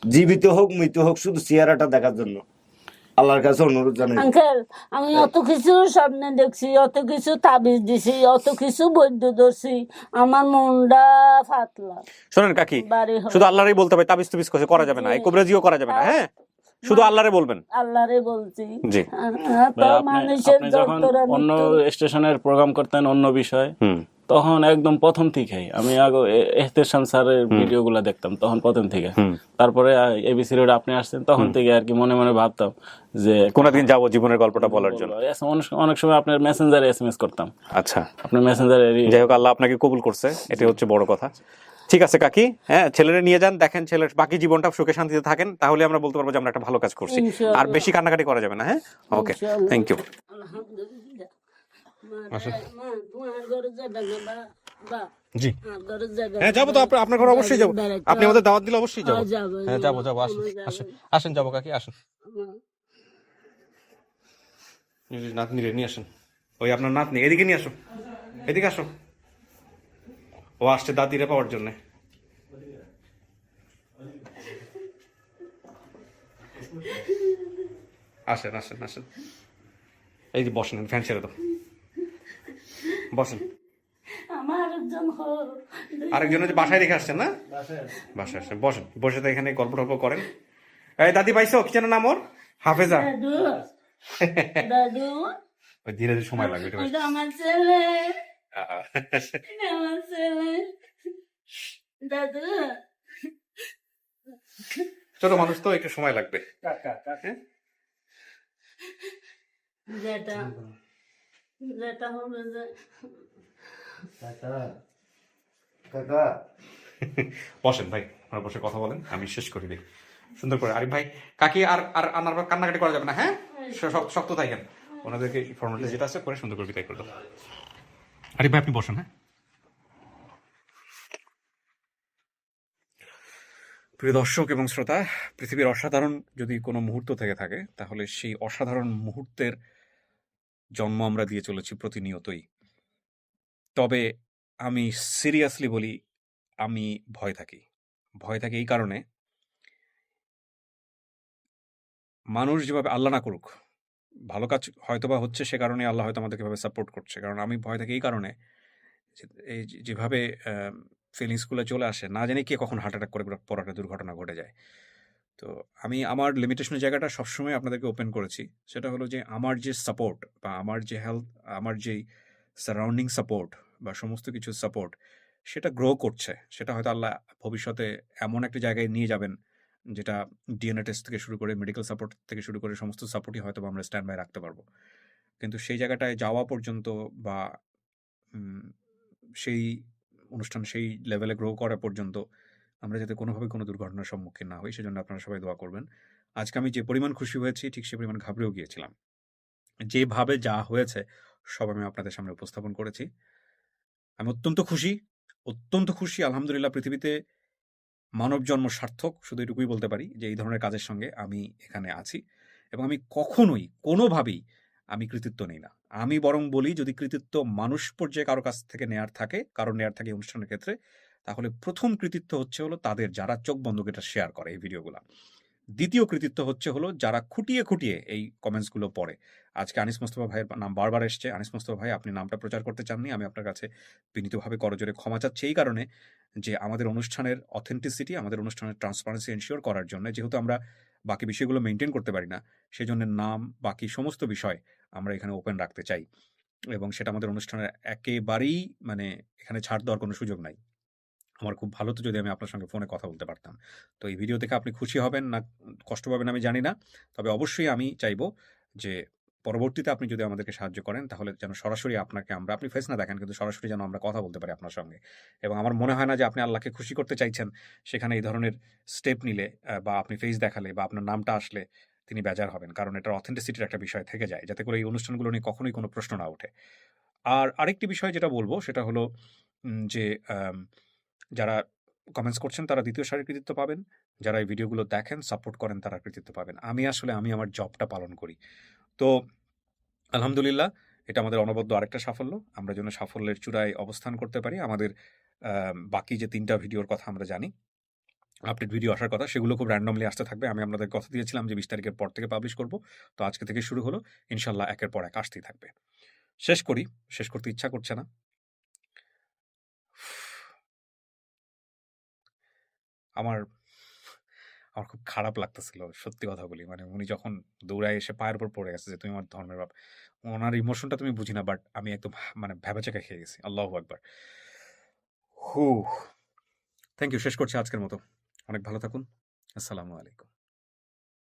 জীবিত হোক মৃত হোক শুধু চেহারাটা দেখার জন্য আল্লাহর কাছে অনুরোধ জানাই। আঙ্কেল, আমি অত কিছু স্বপ্নে দেখছি, অত কিছু তাবিজ দিছি, অত কিছু বৈদ্য ধরছি, আমার মনটা ফাতলা। শোনেন কাকি, শুধু আল্লাহরই বলতে হবে, তাবিজ তুবিজ কিছু করা যাবে না, এই কবরেজিও করা যাবে না। হ্যাঁ, শুধু আল্লাহরে বলবেন। আল্লাহরে বলছি। জি, আপনি যখন অন্য স্টেশনের প্রোগ্রাম করতেন অন্য বিষয়, তখন একদম প্রথম থেকেই আমি আগে এহতেশাম স্যারের ভিডিওগুলো দেখতাম, তখন প্রথম থেকে। তারপরে এবিসি রোড আপনি আসছেন, তখন থেকে আর কি মনে মনে ভাবতাম যে কোনদিন যাবো জীবনের গল্পটা বলার জন্য। অনেক সময় আপনার মেসেঞ্জারে SMS করতাম। আচ্ছা, আপনার মেসেঞ্জারে। যাই হোক, আল্লাহ আপনাকে কবুল করছে, এটাই হচ্ছে বড় কথা। ঠিক আছে কাকি, হ্যাঁ ছেলেরে নিয়ে যান, দেখেন ছেলের বাকি জীবনটা সুখে শান্তিতে থাকেন, তাহলে আমরা বলতে পারবো যে আমরা একটা ভালো কাজ করছি। আর ইনশাআল্লাহ। বেশি কান্নাকাটি করা যাবে না, হ্যাঁ? ওকে, ইনশাআল্লাহ। Thank you. আলহামদুলিল্লাহ। আসুন। মা, তোমার ঘরে যাবে না বা জি, আমার ঘরে যাবে হ্যাঁ যাবো তো, আপনার ঘরে অবশ্যই যাবো। বেড়াইতে আপনি আমাদের দাওয়াত দিলে অবশ্যই যাবো। যাবো, হ্যাঁ যাবো যাবো, আসেন আমার যাবে। আসেন আসেন, যাবো কাকি, আসেন। আমার- নাতনি রে নিয়ে আসেন, ওই আপনার নাতনি এদিকে নিয়ে আসো, এদিকে আসো, ও আসছে দাদিরে পাওয়ার জন্য। আসেন আসেন আসেন, এই যে বসেন, ফ্যান ছেড়ে দাও, বসেন। আমার একজন হোক। আরেকজনের যে বাসায় রেখে আসছেন না, বাসায় আসছেন, বসেন, বসে তো এখানে গল্প টল্প করেন। এই দাদি পাইছো, কি যেন নাম ওর? হাফেজা। দাদু, দাদু, ওই ধীরে ধীরে সময় লাগবে, এটা আমার ছেলে, এটা আমার ছেলে। দাদু, ছোট মানুষ তো একটু সময় লাগবে। হ্যাঁ? যেটা যেটা হবে যে কাকা বসেন ভাই, আপনারা বসে কথা বলেন, আমি শেষ করে দিই সুন্দর করে। আরিফ ভাই, কাকি আর আর আনার কান্নাকাটি করা যাবে না, হ্যাঁ? শক্ত থাকেন, ওনাদেরকে ফর্মালিটি যেটা আছে করে সুন্দর করে বিদায় করে দাও। আরিফ ভাই আপনি বসেন, হ্যাঁ? প্রিয় দর্শক এবং শ্রোতা, পৃথিবীর অসাধারণ যদি কোনো মুহূর্ত থেকে থাকে, তাহলে সেই অসাধারণ মুহূর্তের জন্ম আমরা দিয়ে চলেছি প্রতিনিয়তই। তবে আমি সিরিয়াসলি বলি, আমি ভয় থাকি। ভয় থাকি এই কারণে, মানুষ যেভাবে আল্লাহ না করুক, ভালো কাজ হয়তোবা হচ্ছে, সে কারণে আল্লাহ হয়তো আমাদেরকে এভাবে সাপোর্ট করছে। কারণ আমি ভয় থাকি এই কারণে, এই যেভাবে ফিলিংসগুলো চলে আসে, না জানি কে কখন হার্ট অ্যাটাক করে পর একটা দুর্ঘটনা ঘটে যায়। তো আমি আমার লিমিটেশনের জায়গাটা সবসময় আপনাদেরকে ওপেন করেছি। সেটা হলো যে আমার যে সাপোর্ট বা আমার যে হেল্প, আমার যেই সারাউন্ডিং সাপোর্ট বা সমস্ত কিছুর সাপোর্ট, সেটা গ্রো করছে। সেটা হয়তো আল্লাহ ভবিষ্যতে এমন একটা জায়গায় নিয়ে যাবেন, যেটা ডিএনএ টেস্ট থেকে শুরু করে মেডিকেল সাপোর্ট থেকে শুরু করে সমস্ত সাপোর্টই হয়তো আমরা স্ট্যান্ড বাই রাখতে পারবো। কিন্তু সেই জায়গাটায় যাওয়া পর্যন্ত বা সেই অনুষ্ঠান সেই লেভেলে গ্রো করা পর্যন্ত আমরা যাতে কোনোভাবে কোনো দুর্ঘটনার সম্মুখীন না হই, সেজন্য আপনারা সবাই দোয়া করবেন। আজকে আমি যে পরিমাণ খুশি হয়েছি, ঠিক সে পরিমাণ ঘাবড়েও গিয়েছিলাম। যেভাবে যা হয়েছে সব আমি আপনাদের সামনে উপস্থাপন করেছি। আমি অত্যন্ত খুশি। আলহামদুলিল্লাহ, পৃথিবীতে মানব জন্ম সার্থক, শুধু এটুকুই বলতে পারি যে এই ধরনের কাজের সঙ্গে আমি এখানে আছি এবং আমি কখনোই কোনোভাবেই আমি কৃতিত্ব নেই না। আমি বরং বলি, যদি কৃতিত্ব মানুষ পর্যায়ে কারো কাছ থেকে নেয়ার থাকে, কারো নেয়ার থাকে এই অনুষ্ঠানের ক্ষেত্রে, তাহলে প্রথম কৃতিত্ব হলো তাদের, যারা চোখ বন্ধ করে এটা শেয়ার করে এই ভিডিওগুলো। দ্বিতীয় কৃতিত্ব হলো যারা খুঁটিয়ে এই কমেন্টসগুলো পড়ে। আজকে আনিস মোস্তফা ভাইয়ের নাম বারবার এসছে। আনিস মোস্তফা ভাই, আপনি নামটা প্রচার করতে চাননি, আমি আপনার কাছে বিনীতভাবে করজোরে ক্ষমা চাচ্ছি এই কারণে যে আমাদের অনুষ্ঠানের অথেন্টিসিটি, আমাদের অনুষ্ঠানের ট্রান্সপারেন্সি এনশিওর করার জন্য, যেহেতু আমরা বাকি বিষয়গুলো মেনটেন করতে পারি না, সেজন্য নাম বাকি সমস্ত বিষয় আমরা এখানে ওপেন রাখতে চাই এবং সেটা আমাদের অনুষ্ঠানের একেবারেই এখানে ছাড় দেওয়ার কোনো সুযোগ নাই। আমার খুব ভালো হতো যদি আমি আপনার সঙ্গে ফোনে কথা বলতে পারতাম। তো এই ভিডিও দেখে আপনি খুশি হবেন না কষ্ট পাবেন আমি জানি না। তবে অবশ্যই আমি চাইবো যে পরবর্তীতে আপনি যদি আমাদেরকে সাহায্য করেন, তাহলে যেন সরাসরি আপনি ফেস না দেখেন, কিন্তু সরাসরি যেন আমরা কথা বলতে পারি আপনার সঙ্গে। এবং আমার মনে হয় না যে আপনি আল্লাহকে খুশি করতে চাইছেন, সেখানে এই ধরনের স্টেপ নিলে বা আপনি ফেস দেখালে বা আপনার নামটা আসলে তিনি বেজার হবেন। কারণ এটার অথেন্টিসিটির একটা বিষয় থেকে যায়, যাতে করে এই অনুষ্ঠানগুলো নিয়ে কখনোই কোনো প্রশ্ন না ওঠে। আর আরেকটি বিষয় যেটা বলব, সেটা হলো যে যারা কমেন্টস করছেন তারা দ্বিতীয় সারির কৃতিত্ব পাবেন। যারা এই ভিডিওগুলো দেখেন, সাপোর্ট করেন, তারা কৃতিত্ব পাবেন। আমি আমার জবটা পালন করি। তো আলহামদুলিল্লাহ, এটা আমাদের অনবদ্য আরেকটা সাফল্য। আমরা যেন সাফল্যের চূড়ায় অবস্থান করতে পারি। আমাদের বাকি যে ৩টা ভিডিওর কথা আমরা জানি, আপডেট ভিডিও আসার কথা, সেগুলো খুব র্যান্ডমলি আসতে থাকবে। আমি আপনাদের কথা দিয়েছিলাম যে ২০ তারিখের পর থেকে পাবলিশ করব। তো আজকে থেকে শুরু হলো। ইনশাআল্লাহ একের পর এক আসতেই থাকবে। শেষ করতে ইচ্ছা করছে না। আমার খুব খারাপ লাগতেছিল, সত্যি কথা বলি। উনি যখন দৌড়ায় এসে পায়ের উপর পড়ে গেছে যে, "তুমি আমার ধর্মের বাপ।" ওনার ইমোশনটা তুমি বুঝি না, বাট আমি একদম ভ্যাবাচ্যাকা খেয়ে গেছি। আল্লাহু আকবার। হু! Thank you. শেষ করছি আজকের মতো। অনেক ভালো থাকুন। আসসালামু আলাইকুম।